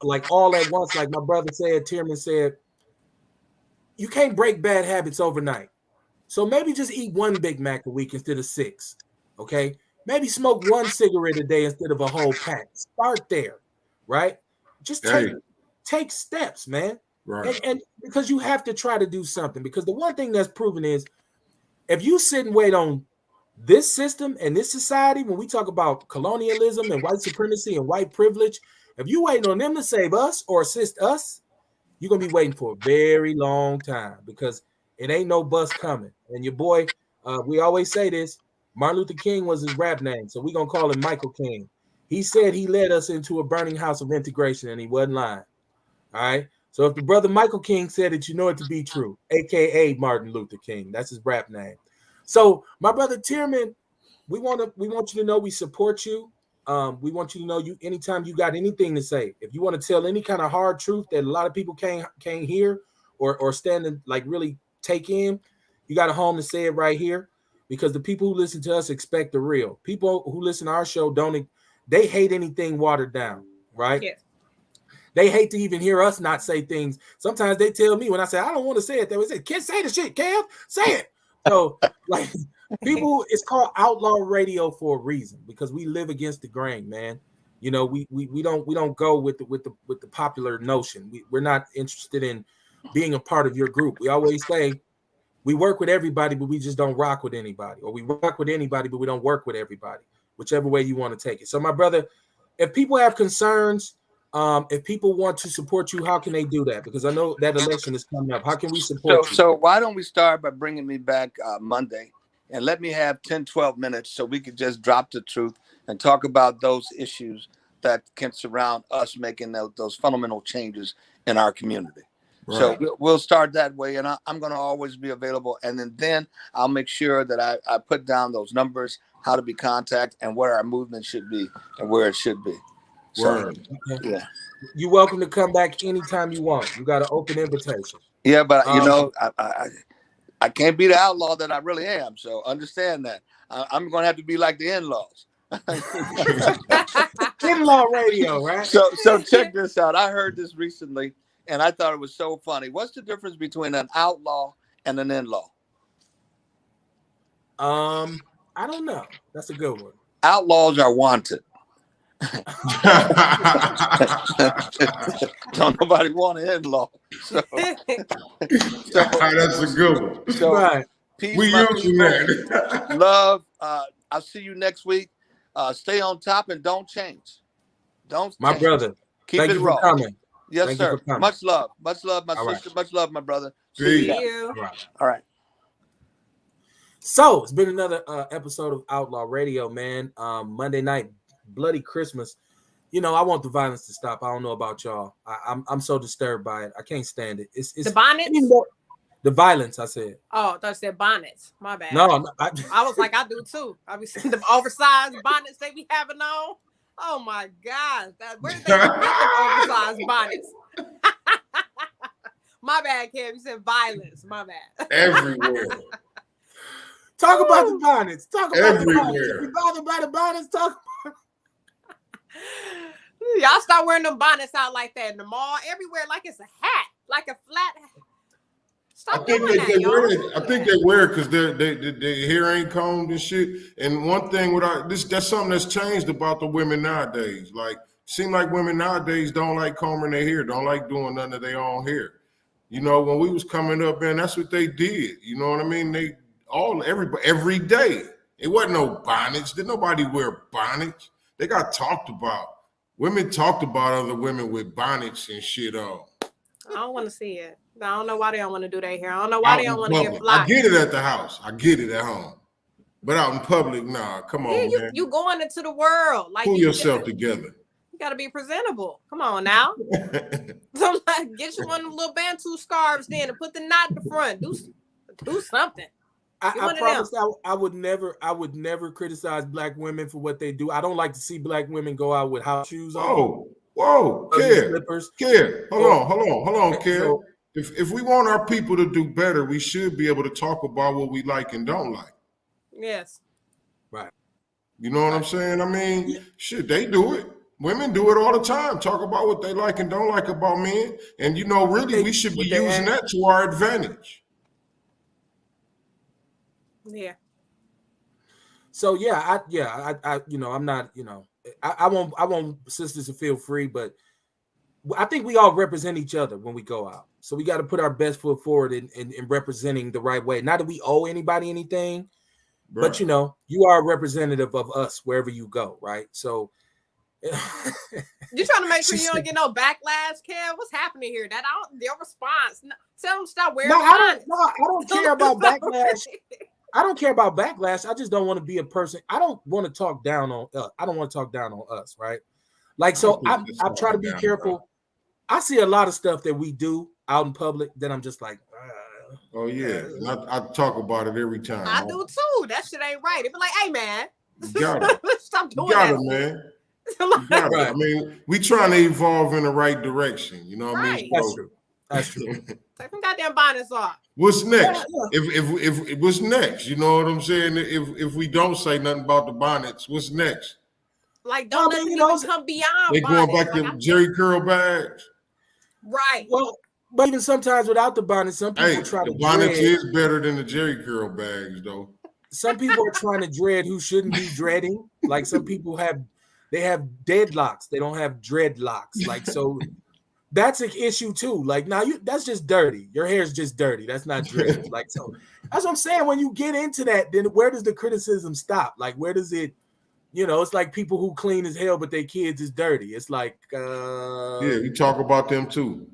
S1: like all at once, like my brother said, Tierman said, you can't break bad habits overnight. So maybe just eat one Big Mac a week instead of 6. Okay. Maybe smoke one cigarette a day instead of a whole pack. Start there, right? Just take steps, man.
S2: Right.
S1: And because you have to try to do something, because the one thing that's proven is if you sit and wait on this system and this society, when we talk about colonialism and white supremacy and white privilege, if you waiting on them to save us or assist us, you're gonna be waiting for a very long time because it ain't no bus coming. And your boy, we always say this, Martin Luther King was his rap name, so we're gonna call him Michael King. He said he led us into a burning house of integration, and he wasn't lying. All right. So if the brother Michael King said it, you know it to be true, aka Martin Luther King. That's his rap name. So my brother Tierman, we want you to know we support you. We want you to know you anytime you got anything to say. If you want to tell any kind of hard truth that a lot of people can't hear or stand and like really take in, you got a home to say it right here. Because the people who listen to us expect the real. People who listen to our show they hate anything watered down, right?
S3: Yes.
S1: They hate to even hear us not say things. Sometimes they tell me when I say I don't want to say it, they would say, "Can't say the shit, Kev. Say it." So like people, it's called Outlaw Radio for a reason because we live against the grain, man. You know, we don't go with the popular notion. We're not interested in being a part of your group. We always say we work with everybody, but we just don't rock with anybody, or we rock with anybody, but we don't work with everybody. Whichever way you want to take it. So, my brother, if people have concerns. If people want to support you, how can they do that? Because I know that election is coming up. How can we support you?
S5: So why don't we start by bringing me back Monday and let me have 10, 12 minutes so we can just drop the truth and talk about those issues that can surround us making those fundamental changes in our community. Right. So we'll start that way, and I'm going to always be available. And then I'll make sure that I put down those numbers, how to be contacted, and where our movement should be and where it should be. So, yeah,
S1: you're welcome to come back anytime you want. You got an open invitation.
S5: Yeah, but you know, I can't be the outlaw that I really am. So understand that I'm going to have to be like the in-laws.
S1: In-law radio, right?
S5: So check this out. I heard this recently, and I thought it was so funny. What's the difference between an outlaw and an in-law?
S1: I don't know. That's a good one.
S5: Outlaws are wanted. Don't nobody want an in-law. So
S2: That's a good one.
S5: So
S1: Right.
S5: peace,
S2: We
S5: my
S2: using
S5: people.
S2: that.
S5: Love. I'll see you next week. Stay on top and don't change. Don't
S1: My
S5: change.
S1: brother.
S5: Keep
S1: Thank
S5: it
S1: you
S5: raw.
S1: for coming.
S5: Yes,
S1: Thank you
S5: sir.
S1: for coming.
S5: Much love, my
S1: All
S5: sister.
S1: right.
S5: Much love, my brother.
S2: See
S5: See
S3: See
S5: you.
S3: you.
S1: All right.
S5: All right.
S1: So it's been another episode of Outlaw Radio, man. Monday night, bloody Christmas. You know, I want the violence to stop. I don't know about y'all. I'm so disturbed by it. I can't stand it. It's
S3: The bonnets?
S1: The violence, I said.
S3: Oh, I thought you said bonnets. My bad.
S1: No,
S3: I was like, I do too. I be seeing the oversized bonnets they be having on. Oh my gosh. Where did they get them oversized bonnets? My bad, Kev. You said violence. My bad.
S2: Everywhere.
S1: Talk about the bonnets. Talk about the bonnets.
S2: Everywhere.
S1: If you bothered by the bonnets, talk.
S3: Y'all start wearing them bonnets out like that in the mall, everywhere, like it's a hat, like a flat hat. Stop doing that,
S2: they
S3: y'all.
S2: wear it. I think they wear it because their hair ain't combed and shit. And one thing that's something that's changed about the women nowadays. Like, seem like women nowadays don't like combing their hair, don't like doing none of their own hair. You know, when we was coming up, man, that's what they did. You know what I mean? Every day. It wasn't no bonnets. Did nobody wear bonnets? They got talked about. Women talked about other women with bonnets and shit on.
S3: I don't want to see it. I don't know why they don't want to do their hair. I don't know why they don't want to get fly.
S2: I get it at the house. I get it at home. But out in public, nah. Come on, man.
S3: You going into the world. Like,
S2: pull yourself together.
S3: You got to be presentable. Come on now. So, like, get you one of them little Bantu scarves then and put the knot in the front. Do something.
S1: I promise I would never criticize black women for what they do. I don't like to see black women go out with house shoes on.
S2: Whoa, Care. Hold on, Care.
S1: So,
S2: if we want our people to do better, we should be able to talk about what we like and don't like.
S3: Yes.
S1: Right.
S2: You know what I'm saying? I mean, shit, they do it. Women do it all the time. Talk about what they like and don't like about men. And, you know, really, we should be using that to our advantage.
S3: Yeah.
S1: So I you know, I'm not, you know, I want sisters to feel free, but I think we all represent each other when we go out. So we got to put our best foot forward in representing the right way. Not that we owe anybody anything, right. But you know, you are a representative of us wherever you go, right? So
S3: you trying to make sure you don't get no backlash, Kev? What's happening here? Their response. Tell them stop wearing.
S1: I don't care about backlash. I don't care about backlash. I just don't want to be a person. I don't want to talk down on. I don't want to talk down on us, right? Like, so I try to be careful. Bro. I see a lot of stuff that we do out in public that I'm just like,
S2: oh yeah, I talk about it every time.
S3: I do too. That shit ain't right. It be like, hey man,
S2: stop doing that, man. Right. I mean, we trying to evolve in the right direction. You know what I mean?
S1: That's true. That's true.
S3: Take them goddamn bonnets off.
S2: What's next? If what's next? You know what I'm saying? If we don't say nothing about the bonnets, what's next?
S3: Like, don't even come beyond.
S2: They going back to Jerry curl bags.
S3: Right.
S1: Well, but even sometimes without the bonnet, some people try to.
S2: The bonnets is better than the Jerry curl bags, though.
S1: Some people are trying to dread who shouldn't be dreading. Like some people have deadlocks. They don't have dreadlocks. Like, so that's an issue too. Like, now that's just dirty. Your hair is just dirty. That's not dread. Like, so that's what I'm saying. When you get into that, then where does the criticism stop? Like, where does it? You know, it's like people who clean as hell, but their kids is dirty. It's like,
S2: yeah, we talk about them too.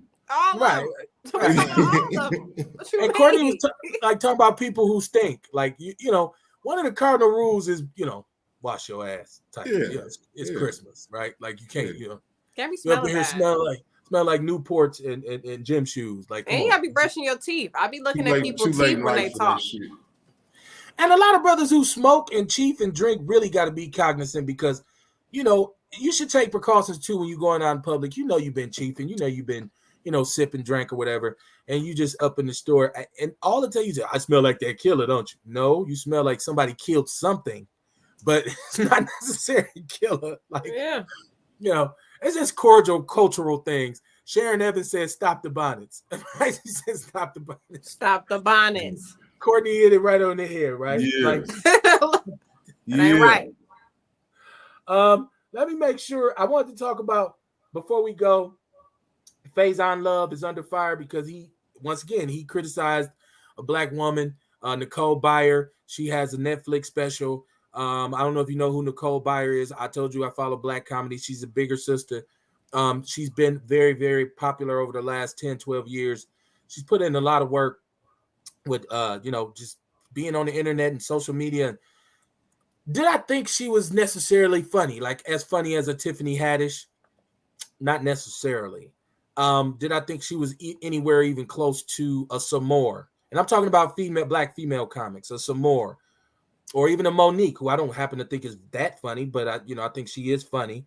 S1: Right. And Courtney was talking about people who stink. Like, you know, one of the cardinal rules is, you know, wash your ass. Type. Yeah. You know, it's Christmas, right? Like, you can't, you know,
S3: can't be smelling bad.
S1: Smell like Newports and gym shoes. Like,
S3: and you gotta be brushing your teeth. I be looking at people's teeth when they talk.
S1: And a lot of brothers who smoke and chief and drink really got to be cognizant because, you know, you should take precautions too when you're going out in public. You know, you've been chiefing, you know, you've been, you know, sipping, drink or whatever, and you just up in the store and all it tell you is, I smell like that killer, don't you? No, you smell like somebody killed something, but it's not necessarily killer. Like, you know, it's just cordial cultural things. Sharon Evans says, "Stop the bonnets." Right? She says, "Stop the bonnets."
S3: Stop the bonnets.
S1: Courtney hit it right on the head, right?
S2: Yeah.
S1: Like,
S3: That ain't right.
S1: Let me make sure. I wanted to talk about before we go. Faison Love is under fire because he once again he criticized a black woman, Nicole Byer. She has a Netflix special. I don't know if you know who Nicole Byer is. I told you I follow black comedy. She's a bigger sister. She's been very, very popular over the last 10, 12 years. She's put in a lot of work with just being on the internet and social media. Did I think she was necessarily funny, like as funny as a Tiffany Haddish? Not necessarily. Did I think she was anywhere even close to a Samore? And I'm talking about black female comics, a Samore, or even a Monique, who I don't happen to think is that funny, but I think she is funny.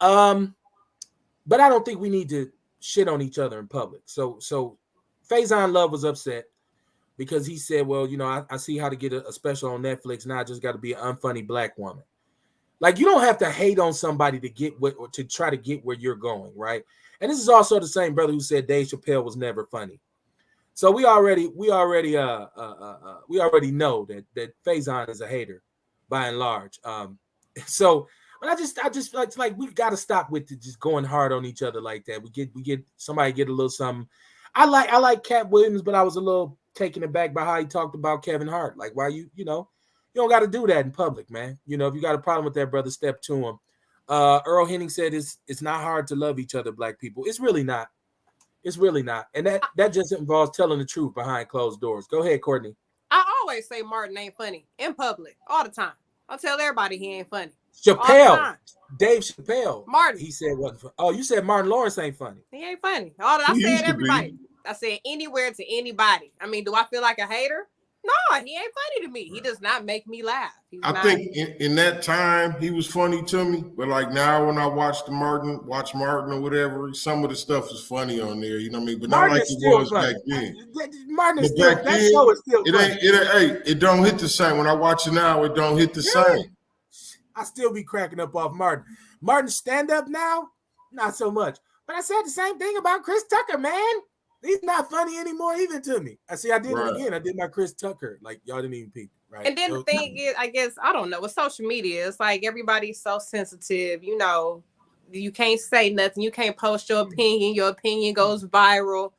S1: But I don't think we need to shit on each other in public. So Faison Love was upset because he said, well, I see how to get a special on Netflix. Now I just got to be an unfunny black woman. Like, you don't have to hate on somebody to try to get where you're going, right? And this is also the same brother who said Dave Chappelle was never funny. So we already know that Faison is a hater by and large. But I just like we got to stop with just going hard on each other like that. We get somebody get a little something. I like Cat Williams, but I was a little taken aback by how he talked about Kevin Hart. Like, why you don't got to do that in public, man. If you got a problem with that, brother, step to him. Earl Henning said it's not hard to love each other, black people. It's really not. It's really not. And that just involves telling the truth behind closed doors. Go ahead, Courtney.
S3: I always say Martin ain't funny in public all the time. I'll tell everybody he ain't funny.
S1: Chappelle, Dave Chappelle.
S3: Martin.
S1: He said wasn't funny. Oh, you said Martin Lawrence ain't funny.
S3: He ain't funny. I said everybody. I said anywhere to anybody. I mean, do I feel like a hater? No, he ain't funny to me. He does not make me laugh.
S2: I think in that time he was funny to me, but like now when I watch Martin or whatever, some of the stuff is funny on there. You know what I mean? But
S1: Martin
S2: not like it was
S1: funny.
S2: back then.
S1: Martin is still, that show is still funny.
S2: It don't hit the same. When I watch it now, it don't hit the same.
S1: I still be cracking up off Martin. Martin's stand up now, not so much. But I said the same thing about Chris Tucker, man. He's not funny anymore even to me. I did it again. I did my Chris Tucker. Like, y'all didn't even peep, right?
S3: And then the thing is, I guess, I don't know, with social media, it's like everybody's so sensitive, you can't say nothing. You can't post your opinion. Your opinion goes viral.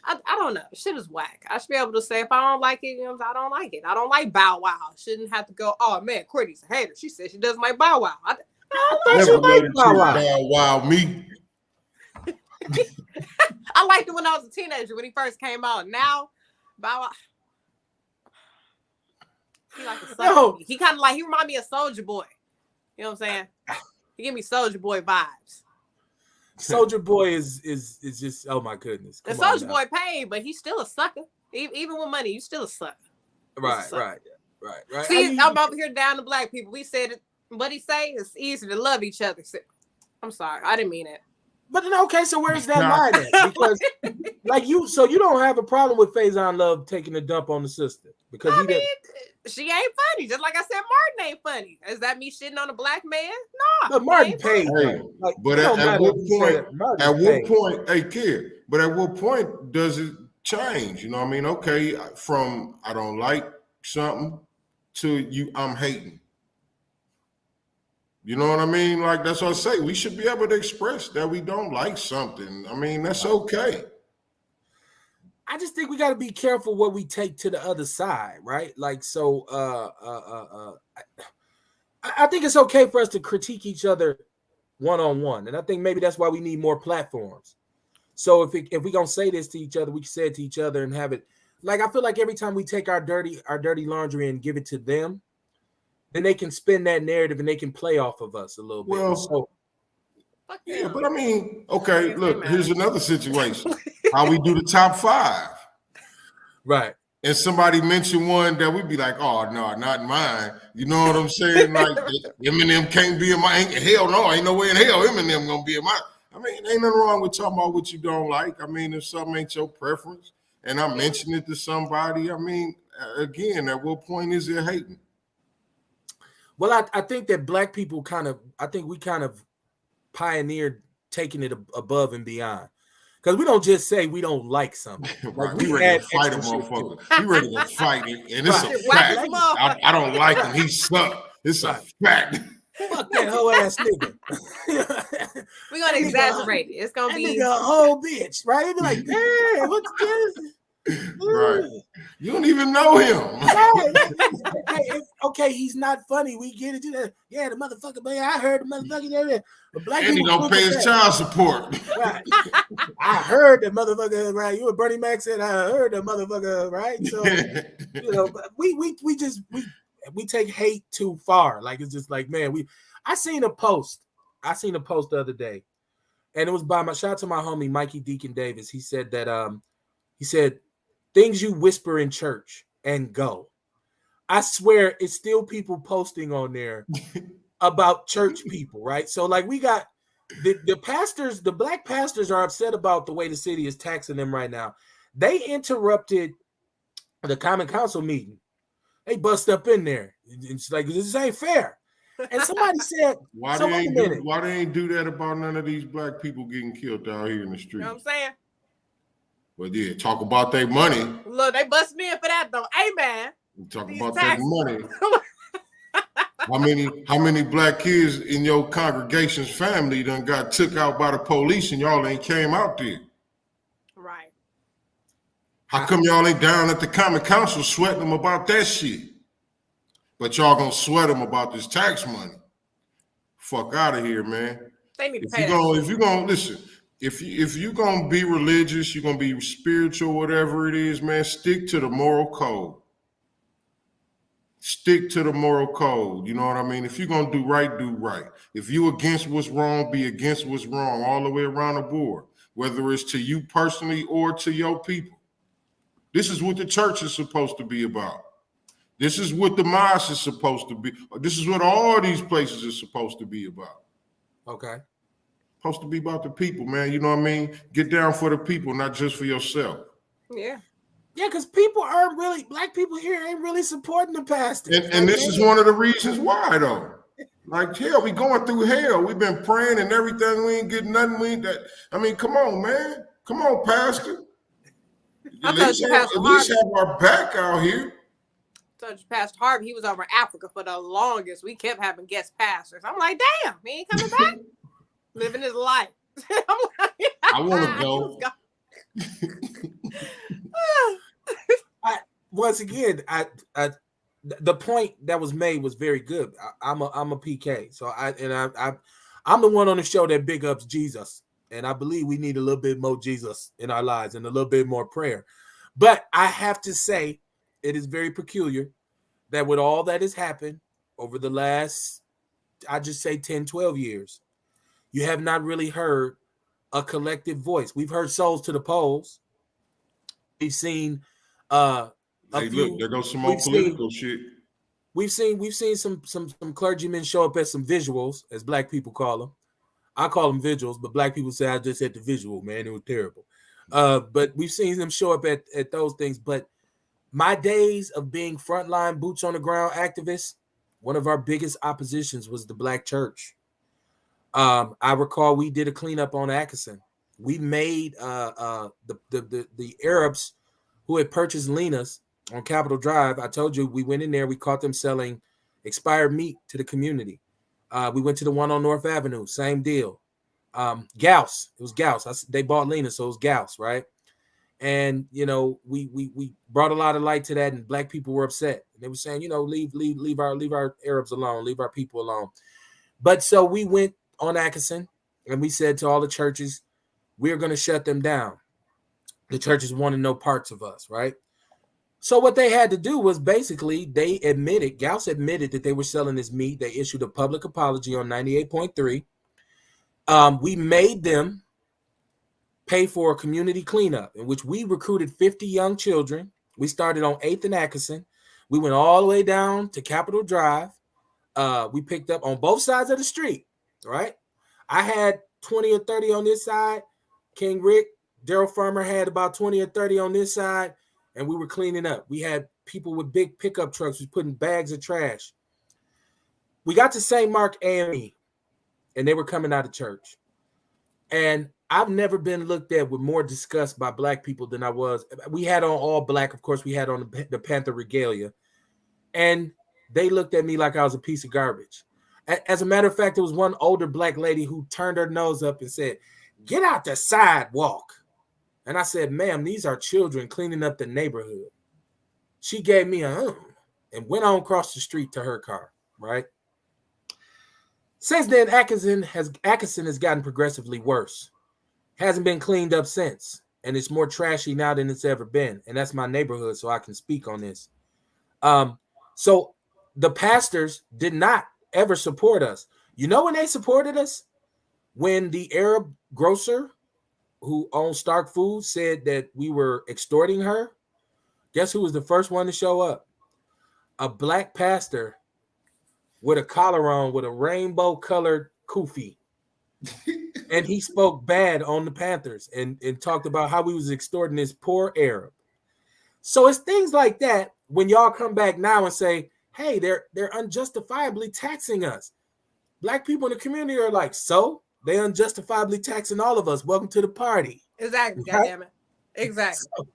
S3: I don't know. Shit is whack. I should be able to say if I don't like it, I don't like it. I don't like Bow Wow. Shouldn't have to go, oh man, Courtney's a hater. She said she doesn't like Bow Wow. I
S2: never like Bow Wow me.
S3: I liked it when I was a teenager when he first came out. Now, Bow Wow, he like a sucker. No. He kind of he remind me of Soulja Boy. You know what I'm saying? He give me Soulja Boy vibes.
S1: Soulja Boy is just, oh my goodness.
S3: The Soulja Boy paid, but he's still a sucker. Even with money, you still a sucker.
S1: Right.
S3: See, I'm over here down to black people. We said it. What he say? It's easy to love each other. I'm sorry, I didn't mean it.
S1: But okay, so where's that line at? Because so you don't have a problem with Faison Love taking a dump on the sister because
S3: she ain't funny. Just like I said, Martin ain't funny. Is that me shitting on a black man? No.
S1: But Martin paid.
S2: But at what point, hey kid, but at what point does it change? You know what I mean? Okay, from I don't like something to I'm hating. You know what I mean? Like, that's what I say. We should be able to express that we don't like something. I mean, that's okay.
S1: I just think we got to be careful what we take to the other side, right? Like, so I think it's okay for us to critique each other one-on-one. And I think maybe that's why we need more platforms. So if we're going to say this to each other, we can say it to each other and have it. Like, I feel like every time we take our dirty laundry and give it to them, then they can spin that narrative and they can play off of us a little bit.
S2: Well, yeah, but I mean, okay, look, here's another situation. How we do the top 5.
S1: Right.
S2: And somebody mentioned one that we'd be like, oh, no, not mine. You know what I'm saying? Like, Eminem can't be in my, hell no, ain't no way in hell Eminem gonna be in my, I mean, ain't nothing wrong with talking about what you don't like. I mean, if something ain't your preference and I mention it to somebody, I mean, again, at what point is it hating?
S1: Well, I think that black people we kind of pioneered taking it above and beyond. Because we don't just say we don't like something. Like
S2: Right.
S1: we
S2: We ready
S1: add
S2: to fight a
S1: extra shit to it.
S2: motherfucker. We ready to fight it. And it's
S1: Right.
S2: a
S3: Whack
S2: fact.
S3: his motherfucker.
S2: I don't like him. He sucked. It's a
S1: Right.
S2: fact.
S1: Fuck that hoe ass nigga.
S3: We're gonna
S1: That nigga-
S3: exaggerate it. It's gonna
S1: That
S3: be
S1: nigga a whole bitch, right? He be like, damn, what's this?
S2: Right. You don't even know him.
S1: Okay, he's not funny. We get it. Yeah, the motherfucker, man. I heard the motherfucker there. But black
S2: And he
S1: people
S2: don't pay his child support.
S1: Right. I heard the motherfucker, right? You and Bernie Mac said I heard the motherfucker, right? So you know, but we take hate too far. Like it's just like, man, I seen a post the other day, and it was by shout out to my homie Mikey Deacon Davis. He said that he said things you whisper in church and go. I swear it's still people posting on there about church people, right? So like we got the pastors, the black pastors are upset about the way the city is taxing them right now. They interrupted the common council meeting. They bust up in there. It's like this ain't fair. And somebody said,
S2: why they ain't do that about none of these black people getting killed out here in the street?
S3: You know what I'm saying?
S2: Well, yeah, talk about their money.
S3: Look, they bust me in for that though. Hey man.
S2: Talk
S3: These
S2: about
S3: taxes.
S2: that money. How many black kids in your congregation's family done got took out by the police and y'all ain't came out there?
S3: Right.
S2: How come y'all ain't down at the common council sweating them about that shit? But y'all gonna sweat them about this tax money? Fuck out of here, man.
S3: They need to pay that.
S2: If you're gonna listen, if you're gonna be religious, you're gonna be spiritual, whatever it is, man, stick to the moral code. Stick to the moral code. You know what I mean? If you're gonna do right, do right. If you against what's wrong, be against what's wrong all the way around the board, whether it's to you personally or to your people. This is what the church is supposed to be about. This is what the mosque is supposed to be. This is what all these places are supposed to be about.
S1: okay.
S2: Supposed to be about the people, man. You know what I mean? Get down for the people, not just for yourself.
S3: Yeah.
S1: Yeah, because people aren't really, black people here ain't really supporting the pastors.
S2: And this is one of the reasons why, though. Like, hell, we going through hell. We've been praying and everything. We ain't getting nothing. We ain't that. I mean, come on, man. Come on, pastor. At least have our back out here.
S3: I told you, Pastor Harvey, he was over Africa for the longest. We kept having guest pastors. I'm like, damn, he ain't coming back. Living his life. I'm like,
S2: I want to go.
S1: Once again, the point that was made was very good. I'm a PK, so I'm the one on the show that big ups Jesus, and I believe we need a little bit more Jesus in our lives and a little bit more prayer. But I have to say, it is very peculiar that with all that has happened over the last, I just say 10, 12 years, you have not really heard a collective voice. We've heard souls to the polls. We've seen
S2: Look, there goes some more political shit.
S1: We've seen some clergymen show up at some visuals, as black people call them. I call them vigils, but black people say I just had the visual, man. It was terrible. But we've seen them show up at those things. But my days of being frontline boots on the ground activists, one of our biggest oppositions was the black church. I recall we did a cleanup on Atkinson. We made the Arabs who had purchased Lena's on Capitol Drive. I told you we went in there. We caught them selling expired meat to the community. We went to the one on North Avenue. Same deal. Gauss. It was Gauss. They bought Lena, so it was Gauss, right? And you know, we brought a lot of light to that, and black people were upset. They were saying, you know, leave our Arabs alone, leave our people alone. But so we went on Atkinson, and we said to all the churches, we're going to shut them down. The churches wanted no parts of us, right? So what they had to do was basically Gauss admitted that they were selling this meat. They issued a public apology on 98.3. We made them pay for a community cleanup in which we recruited 50 young children. We started on 8th and Atkinson. We went all the way down to Capitol Drive. We picked up on both sides of the street, right? I had 20 or 30 on this side. King Rick, Daryl Farmer had about 20 or 30 on this side, and we were cleaning up. We had people with big pickup trucks was putting bags of trash. We got to St. Mark AME, and they were coming out of church. And I've never been looked at with more disgust by black people than I was. We had on all black, of course. We had on the Panther regalia, and they looked at me like I was a piece of garbage. As a matter of fact, there was one older black lady who turned her nose up and said, "Get out the sidewalk." And I said, "Ma'am, these are children cleaning up the neighborhood." She gave me a and went on across the street to her car, right? Since then, Atkinson has gotten progressively worse. Hasn't been cleaned up since, and it's more trashy now than it's ever been. And that's my neighborhood, so I can speak on this. So the pastors did not ever support us. You know when they supported us? When the Arab grocer who owns Stark Foods said that we were extorting her. Guess who was the first one to show up? A black pastor with a collar on with a rainbow colored kufi. And he spoke bad on the Panthers and talked about how we was extorting this poor Arab. So it's things like that when y'all come back now and say, hey, they're unjustifiably taxing us. Black people in the community are like, so they unjustifiably taxing all of us. Welcome to the party.
S3: Exactly,
S1: Right?
S3: goddammit. Exactly.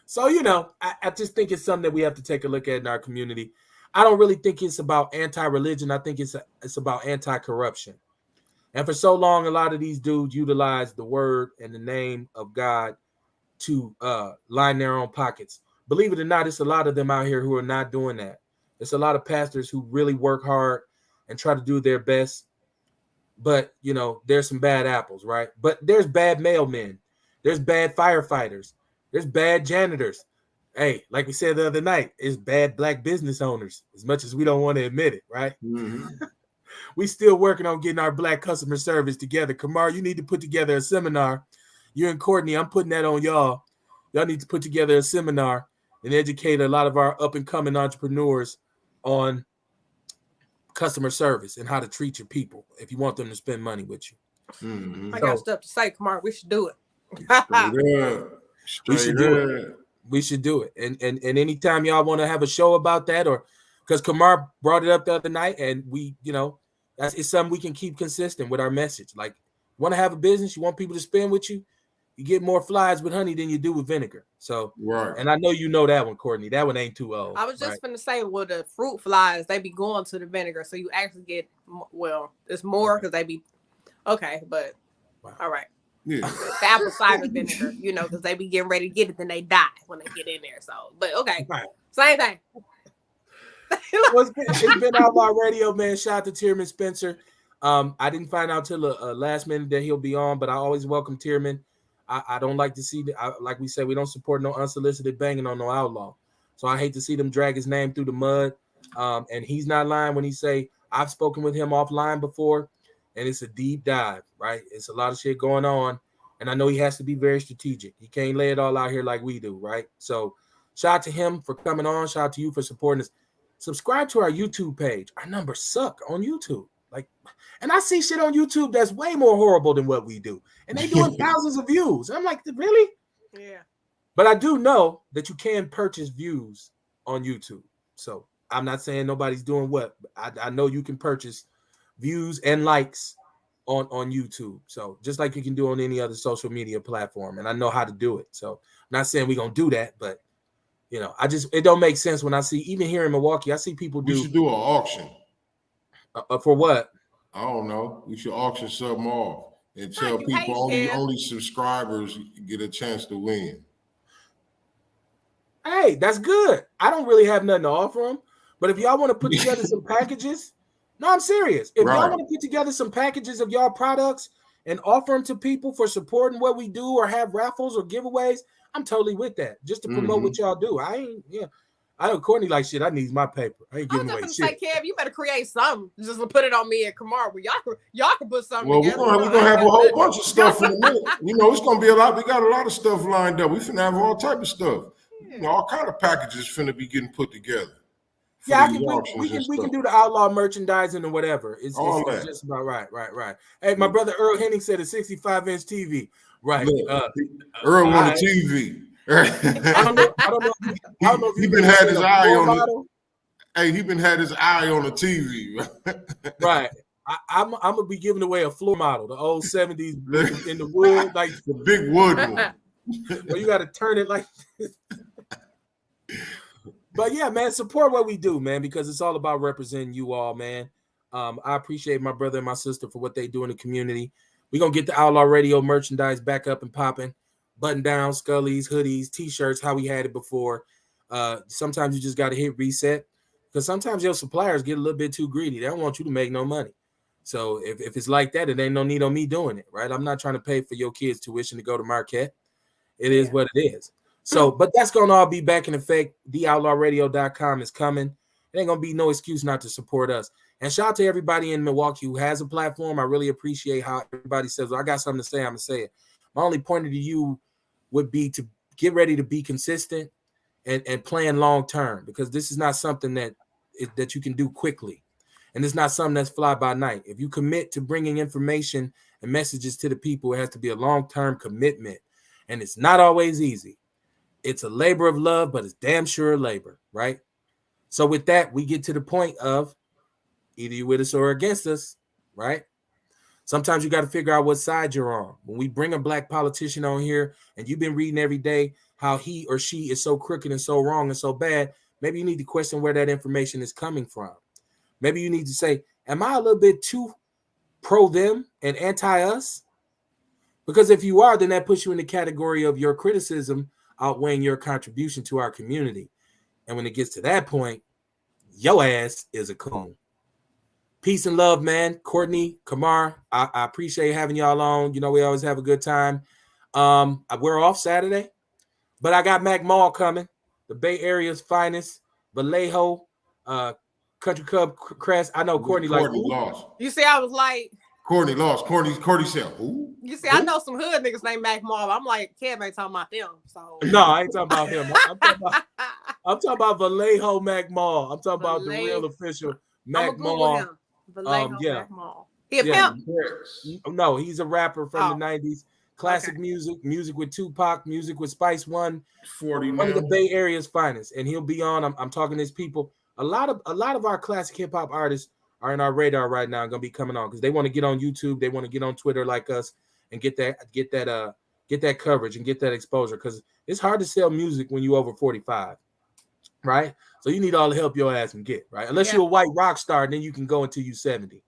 S1: So you know, I just think it's something that we have to take a look at in our community. I don't really think it's about anti-religion. I think it's about anti-corruption. And for so long, a lot of these dudes utilize the word and the name of God to line their own pockets. Believe it or not, it's a lot of them out here who are not doing that. It's a lot of pastors who really work hard and try to do their best. But, you know, there's some bad apples, right? But there's bad mailmen. There's bad firefighters. There's bad janitors. Hey, like we said the other night, it's bad black business owners, as much as we don't want to admit it, right?
S2: Mm-hmm.
S1: We still working on getting our black customer service together. Kamar, you need to put together a seminar. You and Courtney, I'm putting that on y'all. Y'all need to put together a seminar and educate a lot of our up-and-coming entrepreneurs on customer service and how to treat your people if you want them to spend money with you.
S2: Mm-hmm.
S3: I got stuff to say, Kamar. We should do it.
S1: We should do it. We should do it. And anytime y'all want to have a show about that, or because Kamar brought it up the other night, and we, you know, it's something we can keep consistent with our message. Like, want to have a business, you want people to spend with you, you get more flies with honey than you do with vinegar. So,
S2: right.
S1: And I know you know that one, Courtney. That one ain't too old.
S3: I was just going to say, well, the fruit flies, they be going to the vinegar. So you actually get, well, it's more because they be, okay, but all right.
S2: Yeah.
S3: The apple cider vinegar, you know, because they be getting ready to get it, then they die when they get in there. So, but okay,
S1: right.
S3: Same thing.
S1: Well, it's been Outlaw Radio, man. Shout out to Tierman Spencer. I didn't find out till the last minute that he'll be on, but I always welcome Tierman. I don't like to see, like we said, we don't support no unsolicited banging on no outlaw. So I hate to see them drag his name through the mud. And he's not lying when he say, I've spoken with him offline before, and it's a deep dive, right? It's a lot of shit going on. And I know he has to be very strategic. He can't lay it all out here like we do, right? So shout out to him for coming on. Shout out to you for supporting us. Subscribe to our YouTube page. Our numbers suck on YouTube. Like, and I see shit on YouTube that's way more horrible than what we do. And they doing thousands of views. I'm like, really?
S3: Yeah.
S1: But I do know that you can purchase views on YouTube. So I'm not saying nobody's doing what. I know you can purchase views and likes on YouTube. So just like you can do on any other social media platform. And I know how to do it. So I'm not saying we're going to do that, but you know, it don't make sense when I see, even here in Milwaukee, I see people do.
S2: We should do an auction.
S1: For what?
S2: I don't know. We should auction something off and tell people only subscribers get a chance to win.
S1: Hey, that's good. I don't really have nothing to offer them. But if y'all want to put together some packages, no, I'm serious. If y'all want to put together some packages of y'all products and offer them to people for supporting what we do or have raffles or giveaways, I'm totally with that. Just to promote what y'all do. I know Courtney like shit. I need my paper. I ain't giving away shit.
S3: Say, Kev, you better create something. Just put it on me and Kamar. Y'all can put something together.
S2: We're gonna have a whole bunch of stuff in a minute. You know, it's gonna be a lot. We got a lot of stuff lined up. We finna have all type of stuff. Yeah. You know, all kind of packages finna be getting put together.
S1: Yeah, we can do the outlaw merchandising or whatever. It's just about right. Hey, my brother Earl Henning said a 65-inch TV. Right.
S2: Earl on the TV. I don't know if he been had his eye on it. Hey, he been had his eye on the TV.
S1: Right. I'm gonna be giving away a floor model, the old 70s in the wood, like
S2: the big wood one.
S1: where you got to turn it like this. But yeah, man, support what we do, man, because it's all about representing you all, man. I appreciate my brother and my sister for what they do in the community. We're gonna get the Outlaw Radio merchandise back up and popping, button down, scullies, hoodies, t-shirts, how we had it before. Sometimes you just got to hit reset because sometimes your suppliers get a little bit too greedy. They don't want you to make no money. So if it's like that, it ain't no need on me doing it, right? I'm not trying to pay for your kids' tuition to go to Marquette. It is what it is. So, but that's going to all be back in effect. TheOutlawRadio.com is coming. It ain't going to be no excuse not to support us. And shout out to everybody in Milwaukee who has a platform. I really appreciate how everybody says, well, I got something to say, I'm going to say it. My only point to you would be to get ready to be consistent and plan long term, because this is not something that you can do quickly. And it's not something that's fly by night. If you commit to bringing information and messages to the people, it has to be a long-term commitment. And it's not always easy. It's a labor of love, but it's damn sure labor, right? So with that, we get to the point of either you're with us or against us, right? Sometimes you got to figure out what side you're on. When we bring a black politician on here and you've been reading every day how he or she is so crooked and so wrong and so bad, maybe you need to question where that information is coming from. Maybe you need to say, am I a little bit too pro them and anti us? Because if you are, then that puts you in the category of your criticism outweighing your contribution to our community. And when it gets to that point, your ass is a coon. Peace and love, man. Courtney, Kamar, I appreciate having y'all on. You know, we always have a good time. We're off Saturday, but I got Mac Mall coming, the Bay Area's finest, Vallejo, Country Club Crest. I know Courtney
S2: lost.
S3: You see, I was like,
S2: Courtney lost. Courtney said, who?
S3: You see, I know some hood niggas named Mac Marv. I'm like, Kev ain't talking about them. So
S1: no, I ain't talking about him. I'm talking about Vallejo Mac Mall. I'm talking about the real official Mac Mall.
S3: Vallejo Mac Mall. He a pimp?
S1: No, he's a rapper from the 90s. Classic music with Tupac, music with Spice One,
S2: 40
S1: one of the Bay Area's finest. And he'll be on. I'm talking to his people. A lot of our classic hip hop artists are in our radar right now, gonna be coming on because they want to get on YouTube, they want to get on Twitter like us and get that coverage and get that exposure, because it's hard to sell music when you over 45, right? So you need all the help your ass can get, right? Unless you're a white rock star, then you can go until you 70.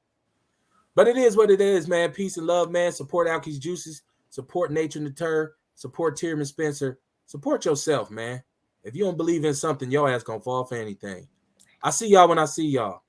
S1: But it is what it is, man. Peace and love, man. Support Alky's Juices, support Nature and the Tur, support Tierman Spencer, support yourself, man. If you don't believe in something, your ass gonna fall for anything. I see y'all when I see y'all.